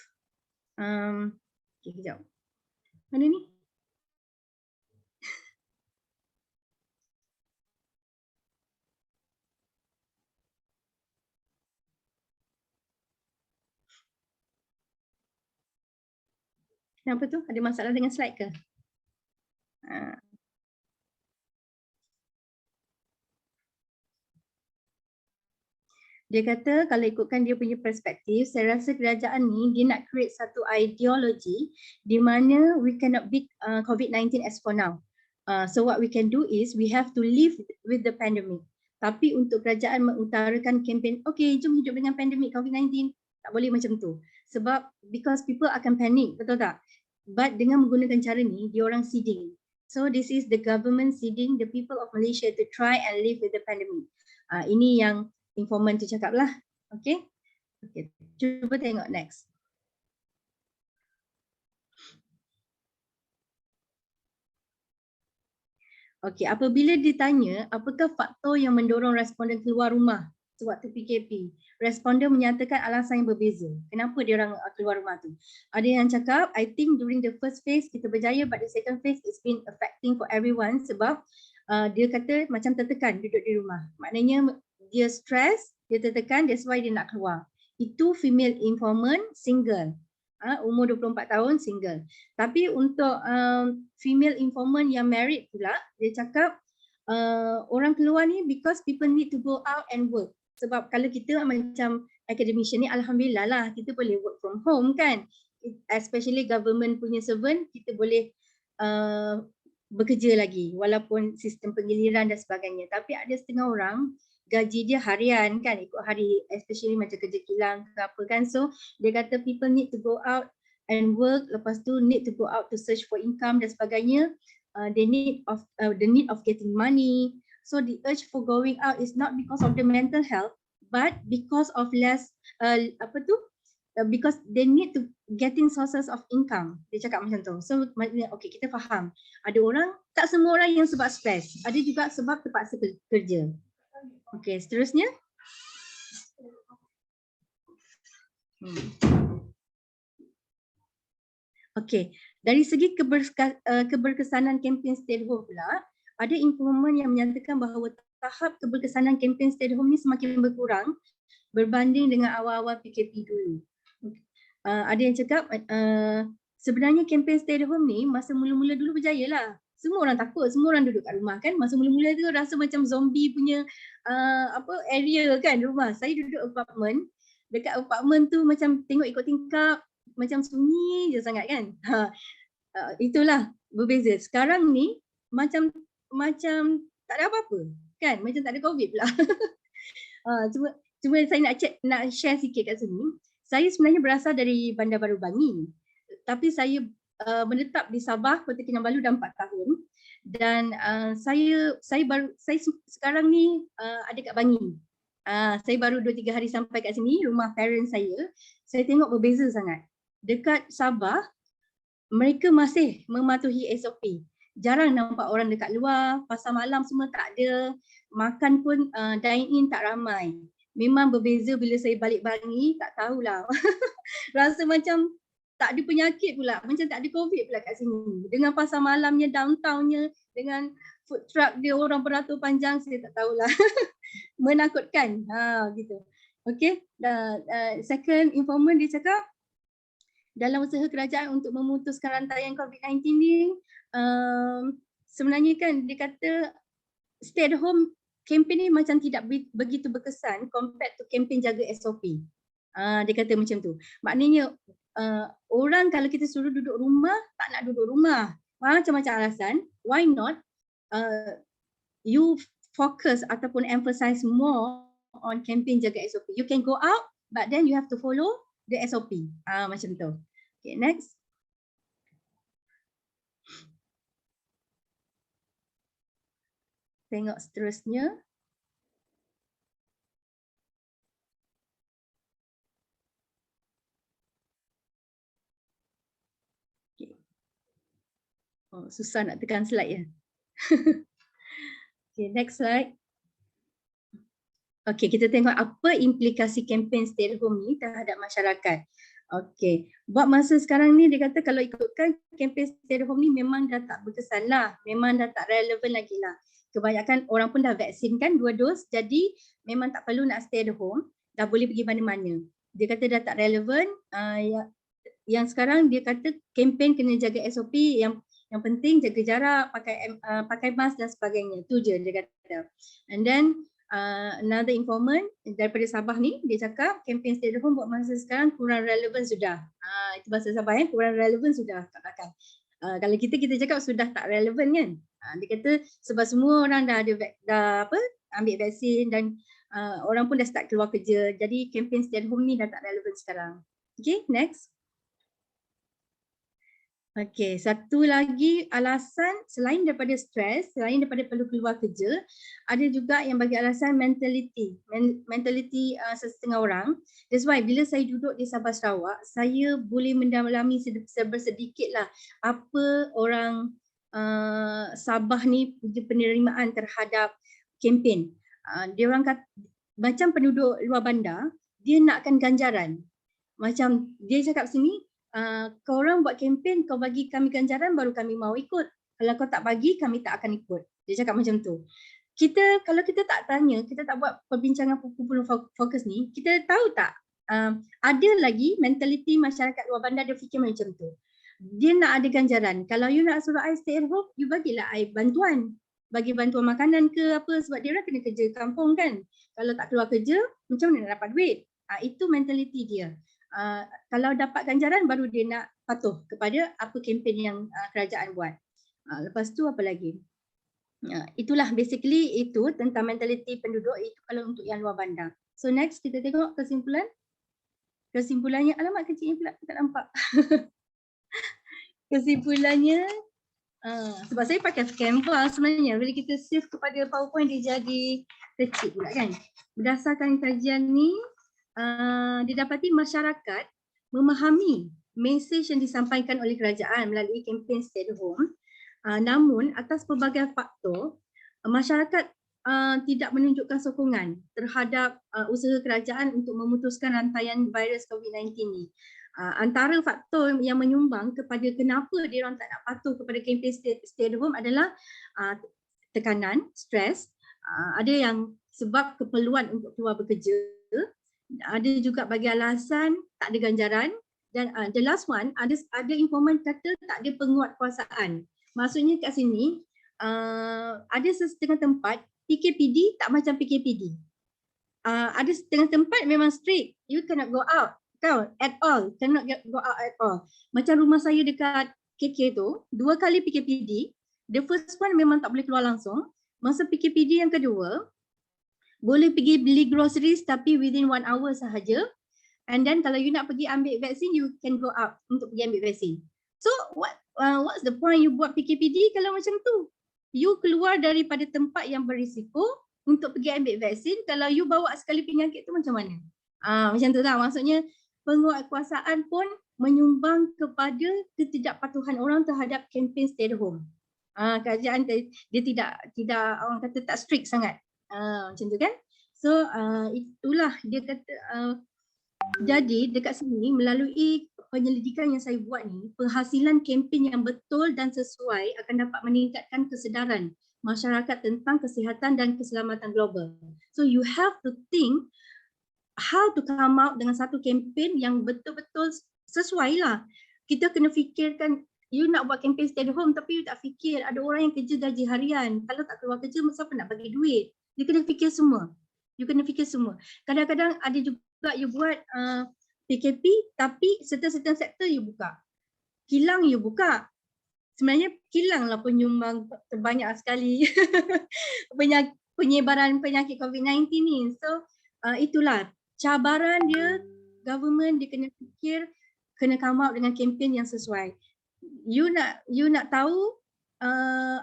Okey, kejap. Mana ni? Kenapa tu? Ada masalah dengan slide ke? Dia kata kalau ikutkan dia punya perspektif, saya rasa kerajaan ni dia nak create satu ideologi di mana we cannot beat COVID-19 as for now. So what we can do is we have to live with the pandemic. Tapi untuk kerajaan mengutarakan kempen, okay jom hidup dengan pandemik COVID-19, tak boleh macam tu. Sebab because people akan panik, betul tak? But dengan menggunakan cara ni, dia orang seeding. So this is the government seeding the people of Malaysia to try and live with the pandemic. Ini yang informan tu cakap lah. Okay. Okay. Cuba tengok next. Okay, apabila ditanya apakah faktor yang mendorong responden keluar rumah sewaktu PKP, responden menyatakan alasan yang berbeza. Kenapa dia orang keluar rumah tu? Ada yang cakap, I think during the first phase kita berjaya, but the second phase it's been affecting for everyone sebab dia kata macam tertekan duduk di rumah. Maknanya dia stress, dia tertekan, that's why dia nak keluar. Itu female informant single. umur 24 tahun single. Tapi untuk female informant yang married pula, dia cakap orang keluar ni because people need to go out and work. Sebab kalau kita macam academician ni, alhamdulillah lah kita boleh work from home kan. Especially government punya servant, kita boleh bekerja lagi walaupun sistem penggiliran dan sebagainya. Tapi ada setengah orang gaji dia harian kan, ikut hari, especially macam kerja kilang ke apa kan. So dia kata people need to go out and work, lepas tu need to go out to search for income dan sebagainya. They need of the need of getting money. So the urge for going out is not because of the mental health, but because of less because they need to getting sources of income. Dia cakap macam tu. So maknanya okay, kita faham. Ada orang, tak semua orang yang sebab stres. Ada juga sebab terpaksa kerja. Okay, seterusnya. Okay, dari segi keberkesanan kempen stay at home pula, ada informant yang menyatakan bahawa tahap keberkesanan kempen stay at home ni semakin berkurang berbanding dengan awal-awal PKP dulu. Ada yang cakap sebenarnya kempen stay at home ni masa mula-mula dulu berjaya lah. Semua orang takut, semua orang duduk kat rumah kan. Masa mula-mula tu rasa macam zombie punya area kan rumah. Saya duduk apartment, dekat apartment tu macam tengok ikut tingkap, macam sunyi je sangat kan. Itulah berbeza. Sekarang ni macam tak ada apa-apa kan, macam tak ada COVID pula. Cuma saya nak share sikit kat sini. Saya sebenarnya berasal dari Bandar Baru Bangi, tapi saya menetap di Sabah, Kota Kinabalu dah 4 tahun. Dan saya sekarang ni ada kat Bangi. Saya baru 2-3 hari sampai kat sini, rumah parents saya. Saya tengok berbeza sangat. Dekat Sabah, mereka masih mematuhi SOP. Jarang nampak orang dekat luar, pasar malam semua tak ada. Makan pun dine in tak ramai. Memang berbeza bila saya balik Bangi, tak tahulah. Rasa macam tak ada penyakit pula, macam tak ada COVID pula kat sini. Dengan pasar malamnya, downtownnya, dengan food truck dia orang beratur panjang, saya tak tahulah. Menakutkan, gitu. Okay, second informant dia cakap, dalam usaha kerajaan untuk memutuskan rantaian COVID-19 ni, sebenarnya kan dia kata stay at home kempen ni macam tidak begitu berkesan compared to kempen jaga SOP. Dia kata macam tu. Maknanya orang kalau kita suruh duduk rumah, tak nak duduk rumah. Macam-macam alasan. Why not you focus ataupun emphasize more on kempen jaga SOP. You can go out but then you have to follow the SOP. Macam tu. Okay, next. Tengok seterusnya. Okay. Oh, susah nak tekan slide ya. Okay, next slide. Okay, kita tengok apa implikasi kempen stay at home ni terhadap masyarakat. Okay, buat masa sekarang ni dia kata kalau ikutkan kempen stay at home ni memang dah tak berkesan lah. Memang dah tak relevan lagi lah. Kebanyakan orang pun dah vaksin kan 2 dos, jadi memang tak perlu nak stay at home, dah boleh pergi mana-mana. Dia kata dah tak relevan. Yang sekarang dia kata kempen kena jaga SOP, yang penting jaga jarak, pakai mask dan sebagainya. Tu je dia kata. And then another informant daripada Sabah ni, dia cakap kempen stay at home buat masa sekarang kurang relevan sudah. Itu bahasa Sabah kurang relevan sudah kat belakang. Kalau kita cakap sudah tak relevan kan. Dia kata sebab semua orang dah ambil vaksin dan orang pun dah start keluar kerja. Jadi kempen stay at home ni dah tak relevan sekarang. Okay, next. Okay, satu lagi alasan selain daripada stres, selain daripada perlu keluar kerja, ada juga yang bagi alasan mentality setengah orang. That's why bila saya duduk di Sabah Sarawak, saya boleh mendalami sedikit lah apa orang Sabah ni punya penerimaan terhadap kempen. Dia orang kata, macam penduduk luar bandar, dia nakkan ganjaran. Macam dia cakap sini, kau orang buat kempen, kau bagi kami ganjaran baru kami mau ikut. Kalau kau tak bagi, kami tak akan ikut. Dia cakap macam tu. Kalau kita tak tanya, kita tak buat perbincangan kumpulan fokus ni, kita tahu tak Ada lagi mentaliti masyarakat luar bandar dia fikir macam tu. Dia nak ada ganjaran. Kalau you nak suruh I stay at home, you bagilah I bantuan. Bagi bantuan makanan ke apa, sebab dia orang kena kerja kampung kan. Kalau tak keluar kerja, macam mana nak dapat duit? Itu mentaliti dia. Kalau dapat ganjaran baru dia nak patuh kepada apa kempen yang kerajaan buat. Lepas tu apa lagi? Itulah basically itu tentang mentaliti penduduk itu kalau untuk yang luar bandar. So next kita tengok kesimpulan. Kesimpulannya, alamat kecilnya pula tak nampak. Kesimpulannya, sebab saya pakai Canva sebenarnya, bila kita save kepada PowerPoint dia jadi kecil pula kan. Berdasarkan kajian ni, didapati masyarakat memahami mesej yang disampaikan oleh kerajaan melalui kempen Stay at Home. Namun atas pelbagai faktor, masyarakat tidak menunjukkan sokongan terhadap usaha kerajaan untuk memutuskan rantaian virus COVID-19 ni. Antara faktor yang menyumbang kepada kenapa dia orang tak nak patuh kepada kempen Stay at Home adalah tekanan, stres, ada yang sebab keperluan untuk keluar bekerja, ada juga bagi alasan tak ada ganjaran, dan the last one ada informan kata tak ada penguatkuasaan. Maksudnya kat sini ada setengah tempat PKPD tak macam PKPD. Ada setengah tempat memang strict, you cannot go out at all, cannot go out at all. Macam rumah saya dekat KK tu, 2 kali PKPD. The first one memang tak boleh keluar langsung. Masa PKPD yang kedua, boleh pergi beli groceries tapi within 1 hour sahaja. And then kalau you nak pergi ambil vaksin, you can go out untuk pergi ambil vaksin. So what's the point you buat PKPD kalau macam tu? You keluar daripada tempat yang berisiko untuk pergi ambil vaksin, kalau you bawa sekali penyakit tu macam mana? Macam tu lah, maksudnya penguatkuasaan pun menyumbang kepada ketidakpatuhan orang terhadap kempen Stay at Home. Kerajaan dia tidak orang kata tak strict sangat. Macam tu kan? So itulah dia kata jadi dekat sini melalui penyelidikan yang saya buat ni, penghasilan kempen yang betul dan sesuai akan dapat meningkatkan kesedaran masyarakat tentang kesihatan dan keselamatan global. So you have to think how to come out dengan satu kempen yang betul-betul sesuai lah. Kita kena fikirkan, you nak buat kempen Stay at Home tapi you tak fikir ada orang yang kerja gaji harian. Kalau tak keluar kerja, siapa nak bagi duit? You kena fikir semua. You kena fikir semua. Kadang-kadang ada juga you buat PKP tapi certain sektor you buka. Kilang you buka. Sebenarnya kilang lah penyumbang terbanyak sekali penyebaran penyakit COVID-19 ni. So itulah cabaran dia, government dia kena fikir, kena come out dengan kempen yang sesuai. You nak tahu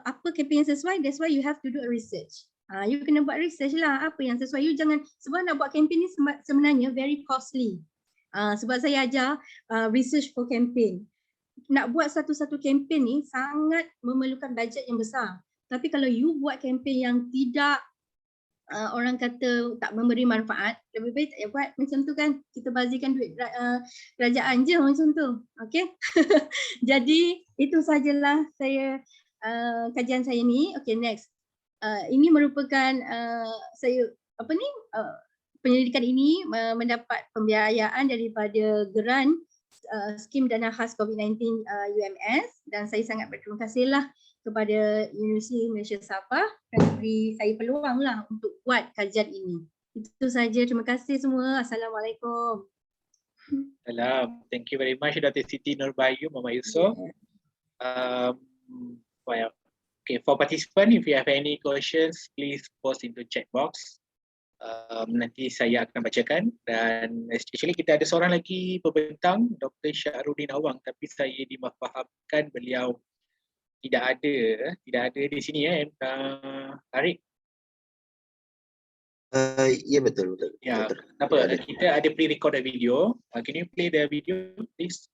apa kempen yang sesuai, that's why you have to do a research. You kena buat research lah apa yang sesuai. You jangan, sebab nak buat kempen ni sebenarnya very costly. Sebab saya ajar research for campaign. Nak buat satu-satu kempen ni sangat memerlukan bajet yang besar. Tapi kalau you buat kempen yang tidak orang kata tak memberi manfaat, lebih baik tak payah buat macam tu kan. Kita bazirkan duit kerajaan je macam tu. Okay. Jadi itu sajalah saya kajian saya ni. Okay, next. Ini merupakan saya penyelidikan ini mendapat pembiayaan daripada geran skim dana khas COVID-19 UMS, dan saya sangat berterima kasihlah kepada Universiti Malaysia Sabah kerana beri saya peluang lah untuk buat kajian ini. Itu saja, terima kasih semua. Assalamualaikum. Salam. Thank you very much Dr. Siti Nurbahayu, Mama Yusof. Okay, for participant, if you have any questions, please post into chat box. Nanti saya akan bacakan, dan actually kita ada seorang lagi pembentang, Dr. Syahrudin Awang, tapi saya dimafahamkan beliau tidak ada di sini Arik. Ya betul. Ya, apa? Kita ada pre-recorded video. Can you play the video, please?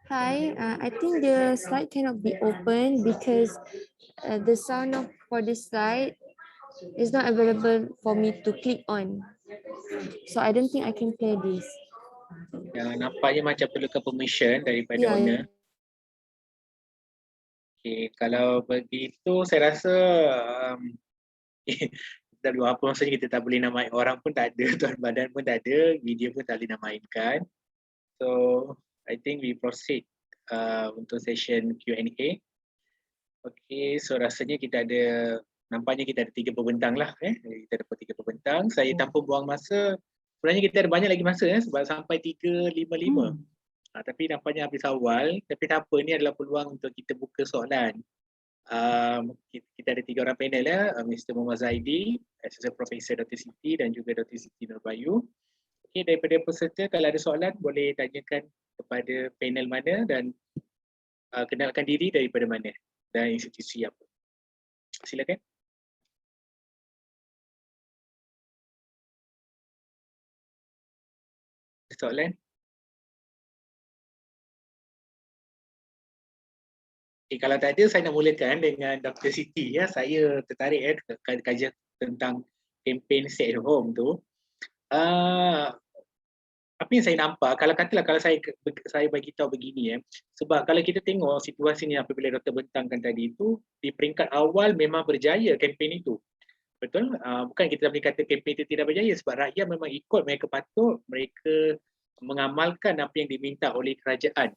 Hi, I think the slide cannot be open because the sound for this slide is not available for me to click on. So I don't think I can play this. Nampaknya macam perlukan permission daripada Yeah, owner. Okay, kalau begitu saya rasa kita dua apa maksudnya kita tak boleh namain orang pun tak ada, tuan badan pun tak ada, video pun tak boleh namainkan. So I think we proceed untuk session Q&A. Okay, so rasanya kita ada, nampaknya kita ada 3 pembentang lah. Kita dapat 3 pembentang. Saya tanpa buang masa, sebenarnya kita ada banyak lagi masa sebab sampai 3.55. Tapi nampaknya habis awal, tapi tak apa, ni adalah peluang untuk kita buka soalan. Kita ada 3 orang panel ya, Mr. Muhammad Zaidi, Associate Professor Dr. Siti dan juga Dr. Siti Nurbayu. Okay, daripada peserta kalau ada soalan boleh tanyakan kepada panel mana dan kenalkan diri daripada mana dan institusi apa. Silakan. Soalan? Okay, kalau tak ada, saya nak mulakan dengan Dr. Siti. Ya. Saya tertarik kajian tentang kempen stay at home tu. Apa yang saya nampak, kalau katalah kalau saya bagi tahu begini sebab kalau kita tengok situasi ni apabila Dr. bentangkan tadi itu, di peringkat awal memang berjaya kempen itu. Betul? Bukan kita boleh kata kempen itu tidak berjaya sebab rakyat memang ikut, mereka patut, mereka mengamalkan apa yang diminta oleh kerajaan.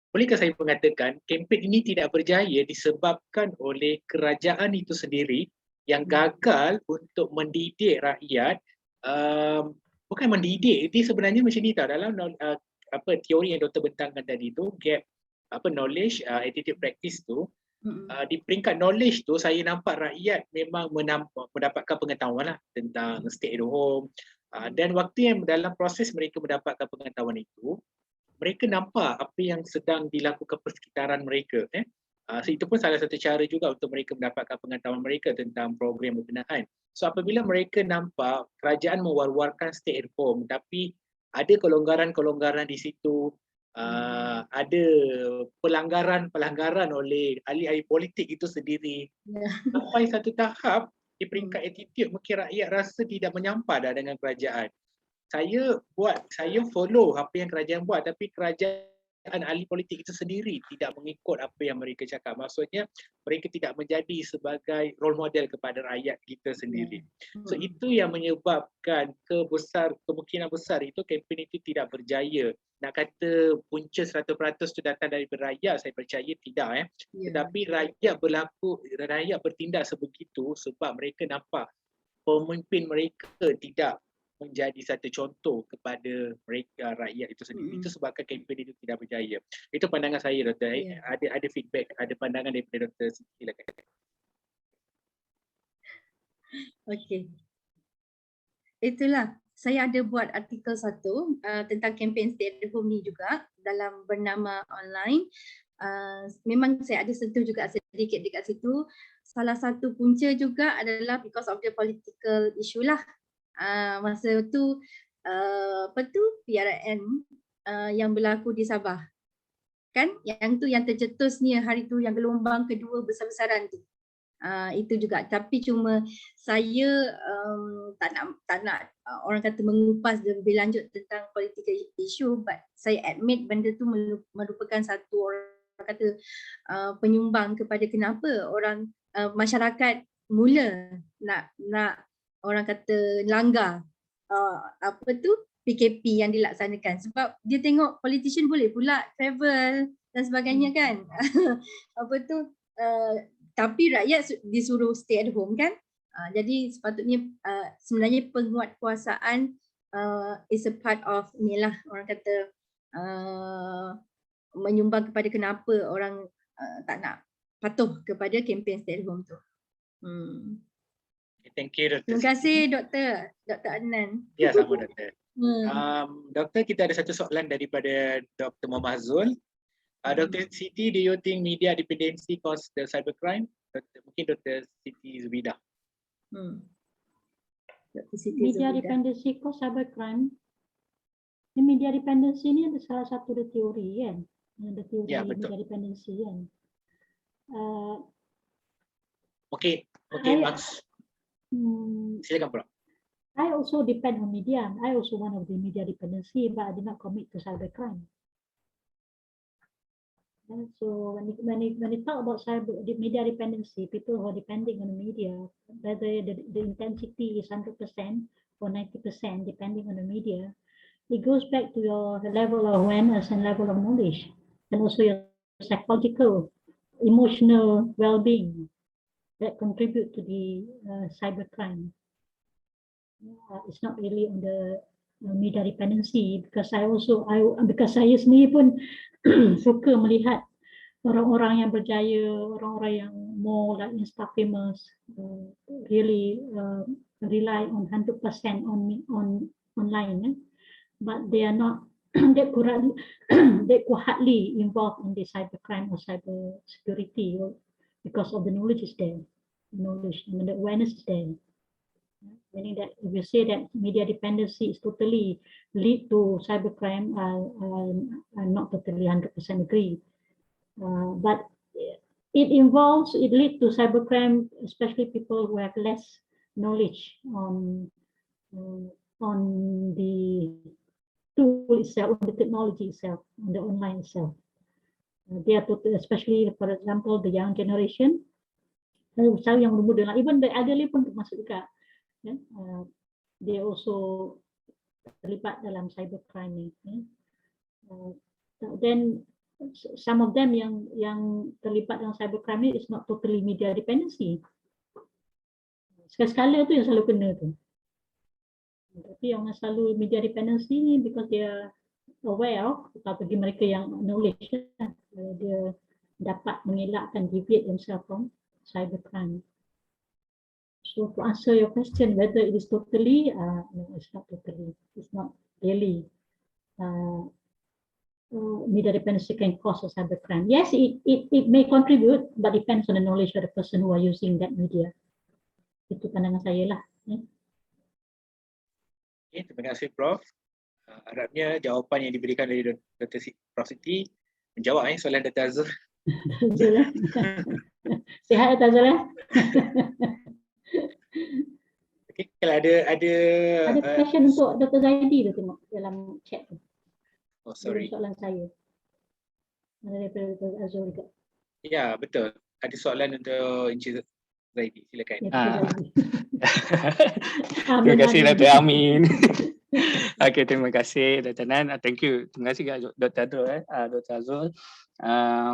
Bolehkah saya mengatakan kempen ini tidak berjaya disebabkan oleh kerajaan itu sendiri yang gagal untuk mendidik rakyat, bukan mendidik, dia sebenarnya macam ni tau, dalam teori yang Dr. bentangkan tadi tu, gap knowledge, attitude practice tu, di peringkat knowledge tu saya nampak rakyat memang mendapatkan pengetahuan lah tentang stay at home, dan waktu yang dalam proses mereka mendapatkan pengetahuan itu, mereka nampak apa yang sedang dilakukan persekitaran mereka. So itu pun salah satu cara juga untuk mereka mendapatkan pengetahuan mereka tentang program berkenaan. So apabila mereka nampak kerajaan mewar-warkan stay at home tapi ada kelonggaran-kelonggaran di situ, ada pelanggaran-pelanggaran oleh ahli-ahli politik itu sendiri. Sampai satu tahap di peringkat attitude mungkin rakyat rasa tidak menyampah dah dengan kerajaan. Saya follow apa yang kerajaan buat tapi kerajaan ahli politik itu sendiri tidak mengikut apa yang mereka cakap. Maksudnya mereka tidak menjadi sebagai role model kepada rakyat kita sendiri. So itu yang menyebabkan kemungkinan besar itu kempen itu tidak berjaya. Nak kata punca 100% itu datang dari rakyat, saya percaya tidak. Tetapi rakyat bertindak sebegitu sebab mereka nampak pemimpin mereka tidak menjadi satu contoh kepada mereka rakyat itu sendiri. Itu sebabkan kempen itu tidak berjaya. Itu pandangan saya, Doktor. Ada feedback, ada pandangan daripada Dr. Siti. Silakan. Okey. Itulah, saya ada buat artikel satu tentang kempen stay at home ni juga dalam bernama online. Memang saya ada sentuh juga sedikit dekat situ. Salah satu punca juga adalah because of the political issue lah. Masa tu PRN yang berlaku di Sabah kan, yang tu yang tercetusnya hari tu yang gelombang kedua besar-besaran tu, itu juga. Tapi cuma saya tak nak orang kata mengupas lebih lanjut tentang political issue, but saya admit benda tu merupakan satu orang kata penyumbang kepada kenapa orang masyarakat mula nak orang kata langgar PKP yang dilaksanakan sebab dia tengok politician boleh pula travel dan sebagainya kan. Tapi rakyat disuruh stay at home kan. Jadi sepatutnya sebenarnya penguatkuasaan is a part of inilah orang kata menyumbang kepada kenapa orang tak nak patuh kepada kempen stay at home tu. Thank you, Dr. Terima kasih Dr. Adnan. Ya, sama Dr. Doktor, kita ada satu soalan daripada Dr. Muhammad Zul. Dr. Siti, do you think media dependency cause the cybercrime? Mungkin Dr. Siti Zubidah. Media dependency cause cybercrime. Media dependency ni ada salah satu teori kan. the teori Ya, betul. media dependency kan. Okey, I- Max. Hmm, Silakan Prof. I also depend on media. I also one of the media dependency, but I did not commit to cybercrime. So when you talk about the media dependency, people who are depending on the media, whether the intensity is 100% or 90%, depending on the media, it goes back to your level of awareness and level of knowledge, and also your psychological, emotional well-being that contribute to the cybercrime. It's not really on the media dependency, because because saya sendiri pun suka melihat orang-orang yang berjaya, orang-orang yang more like Insta famous, really rely on 100% on online, but they are not they could hardly involved in the cybercrime or cyber security because of the knowledge is there, knowledge and the awareness is there. Meaning that if you say that media dependency is totally lead to cybercrime, I'm not totally 100% agree. But it leads to cybercrime, especially people who have less knowledge on the tool itself, on the technology itself, on the online itself. They are totally, especially for example, the young generation, yang muda lah, even the elderly pun termasuk juga. They also terlibat dalam cybercrime ni. Then some of them yang terlibat dalam cybercrime ni is not totally media dependency. Sekali-sekala tu yang selalu kena tu. Tapi yang selalu media dependency ni because they are aware of, atau bagi mereka yang knowledge, dia dapat mengelakkan, deviate themselves from cybercrime. So to answer your question whether it is totally, no, it's not totally. It's not really. Media dependency can cause a cybercrime. Yes, it may contribute, but depends on the knowledge of the person who are using that media. Itu pandangan saya lah. Okay, terima kasih Prof. Harapnya jawapan yang diberikan oleh Dr. Prof Siti menjawab soalan Dr. Azul. Betul lah. Sihat Dr. Azul. Okay, kalau ada question untuk Dr. Zaidi tu tengok dalam chat tu. Oh, sorry. Soalan saya. Ada daripada Dr. Azul juga. Ya, betul. Ada soalan untuk Encik Zaidi. Silakan. Terima kasih Dr. Amin. Okey, terima kasih Dr. Nan. Thank you. Terima kasih Dr. Azul. Dr. Azul.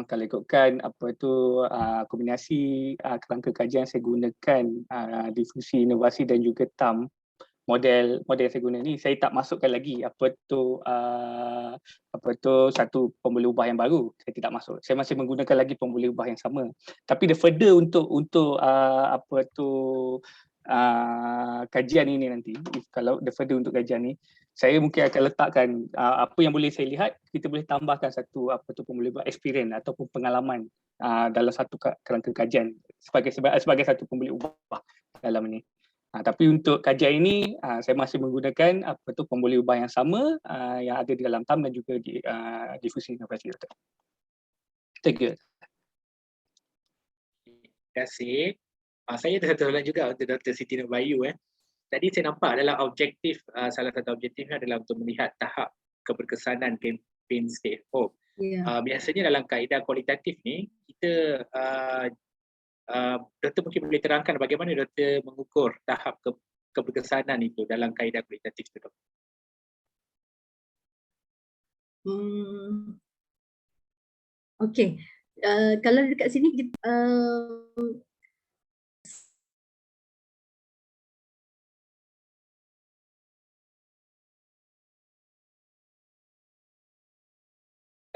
Kalau ikutkan apa tu kombinasi kerangka kajian saya gunakan difusi inovasi dan juga TAM, model yang saya guna ni saya tak masukkan lagi apa tu satu pemboleh ubah yang baru. Saya tidak masuk. Saya masih menggunakan lagi pemboleh ubah yang sama. Tapi the further untuk kajian ini nanti, kalau the further untuk kajian ni, saya mungkin akan letakkan apa yang boleh saya lihat, kita boleh tambahkan satu pemboleh ubah experience ataupun pengalaman dalam satu kerangka kajian sebagai satu pemboleh ubah dalam ini. Tapi untuk kajian ini saya masih menggunakan pemboleh ubah yang sama yang ada di dalam TAM dan juga di difusi inovasi. Thank you. Terima kasih. Saya ada satu soalan juga untuk Dr. Siti Nurbahayu. Tadi saya nampak dalam objektif, salah satu objektifnya adalah untuk melihat tahap keberkesanan kempen stay at home. Biasanya dalam kaedah kualitatif ni, kita Doktor mungkin boleh terangkan bagaimana Doktor mengukur tahap keberkesanan itu dalam kaedah kualitatif itu, Doktor. Okey. Kalau dekat sini kita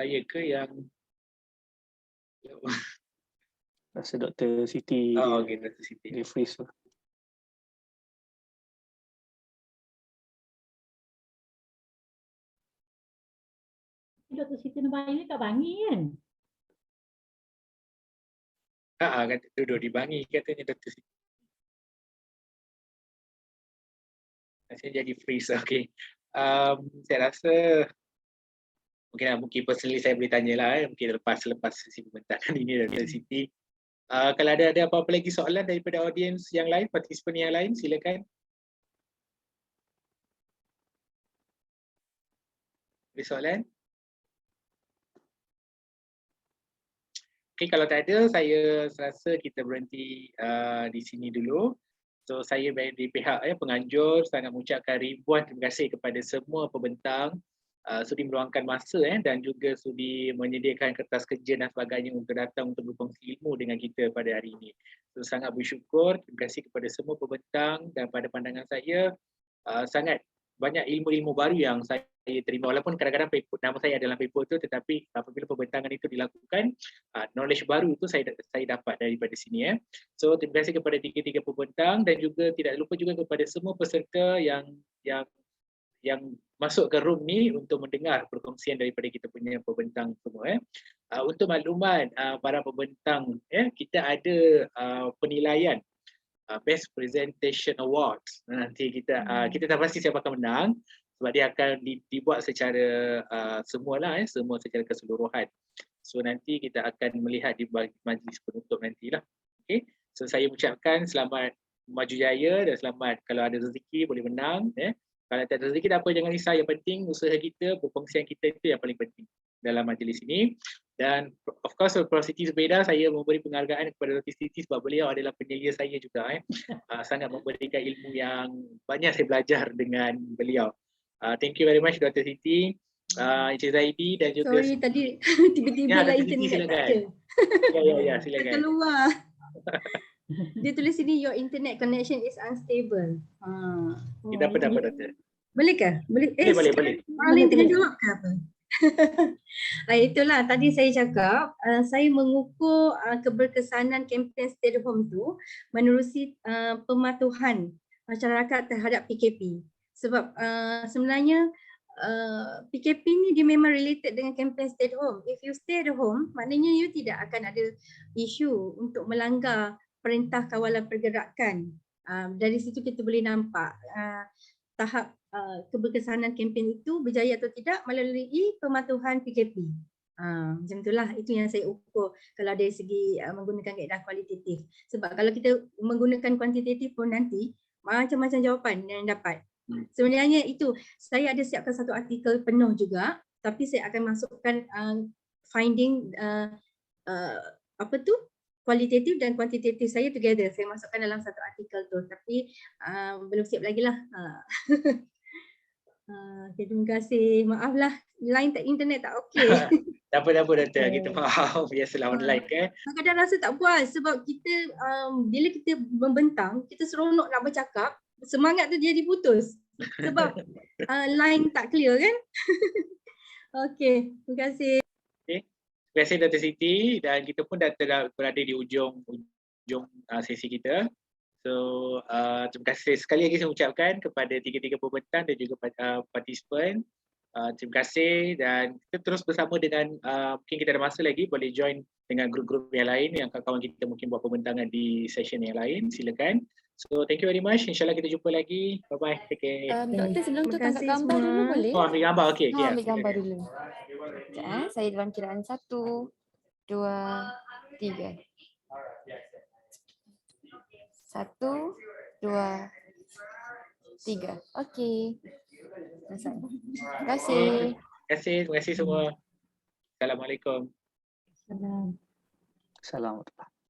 saya ke yang Rasa Dr. Siti okey, Dr. Siti. dia freeze tu. Dr. Siti Nurbahayu ni kat Bangi kan? Kata duduk di Bangi katanya Dr. Siti. Saya jadi freeze. Okey. Saya rasa Mungkin personally saya boleh tanyalah mungkin lepas sesi pembentangan ini dari Siti. Kalau ada apa-apa lagi soalan daripada audiens yang lain, partisipan yang lain, silakan. Ada soalan? Okay, kalau tak ada, saya rasa kita berhenti di sini dulu. So saya dari pihak penganjur sangat mengucapkan ribuan terima kasih kepada semua pembentang sudi meluangkan masa dan juga sudi menyediakan kertas kerja dan sebagainya untuk datang untuk berkongsi ilmu dengan kita pada hari ini. So sangat bersyukur, terima kasih kepada semua pembentang dan pada pandangan saya sangat banyak ilmu-ilmu baru yang saya terima walaupun kadang-kadang nama saya adalah paper tu, tetapi apabila pembentangan itu dilakukan knowledge baru itu saya dapat daripada sini. So terima kasih kepada tiga-tiga pembentang dan juga tidak lupa juga kepada semua peserta yang masuk ke room ni untuk mendengar perkongsian daripada kita punya pembentang semua. Untuk maklumat para pembentang, kita ada penilaian Best Presentation Awards. Nanti kita tak pasti siapa akan menang sebab dia akan dibuat secara semua secara keseluruhan. So nanti kita akan melihat di majlis penutup nantilah. Okay. So saya ucapkan selamat maju jaya dan selamat kalau ada rezeki boleh menang. Kalau tak ada rezeki tak apa, jangan risau. Yang penting usaha kita, perkongsian kita itu yang paling penting dalam majlis ini. Dan of course Prof Siti Zubaidah, saya memberi penghargaan kepada Dr. Siti sebab beliau adalah penyelia saya juga. Sangat memberikan ilmu yang banyak saya belajar dengan beliau. Thank you very much Dr. Siti, Encik Zaidi dan juga Sorry tadi tiba-tiba lah internet tak ada. Ya, silakan. Keluar. Dia tulis sini your internet connection is unstable. Tidak apa Doktor. Boleh ke? Boleh. Boleh. Orang lain tengah jawab ke apa? Itulah tadi saya cakap saya mengukur keberkesanan kempen stay at home tu menerusi pematuhan masyarakat terhadap PKP. Sebab sebenarnya PKP ni dia memang related dengan kempen stay at home. If you stay at home, maknanya you tidak akan ada isu untuk melanggar perintah kawalan pergerakan. Dari situ kita boleh nampak tahap keberkesanan kempen itu berjaya atau tidak melalui pematuhan PKP. Macam itulah, itu yang saya ukur kalau dari segi menggunakan kaedah kualitatif. Sebab kalau kita menggunakan kuantitatif pun nanti macam-macam jawapan yang dapat. Sebenarnya itu saya ada siapkan satu artikel penuh juga, tapi saya akan masukkan finding kualitatif dan kuantitatif saya together. Saya masukkan dalam satu artikel tu, tapi belum siap lagi lah. Okay, terima kasih. Maaflah line internet tak okey. Tak apa Doktor, kita faham biasalah online kan. Kadang-kadang rasa tak puas sebab kita bila kita membentang, kita seronok nak bercakap, semangat tu jadi putus sebab line tak clear kan. Okey, terima kasih. Terima kasih Dr. Siti dan kita pun dah berada di ujung sesi kita. So terima kasih sekali lagi saya ucapkan kepada tiga-tiga pembentang dan juga partisipan. Terima kasih dan kita terus bersama dengan mungkin kita ada masa lagi boleh join dengan grup-grup yang lain yang kawan-kawan kita mungkin buat pembentangan di session yang lain, silakan. So thank you very much, insyaAllah kita jumpa lagi, bye bye, take care. Doktor sebelum tu tangkap gambar dulu boleh? Ambil gambar, okey. Ambil gambar dulu. Sekejap, saya dalam kiraan 1, 2, 3. 1, 2, 3. Okey. Terima kasih. Terima kasih semua. Assalamualaikum. Salam. Assalamualaikum.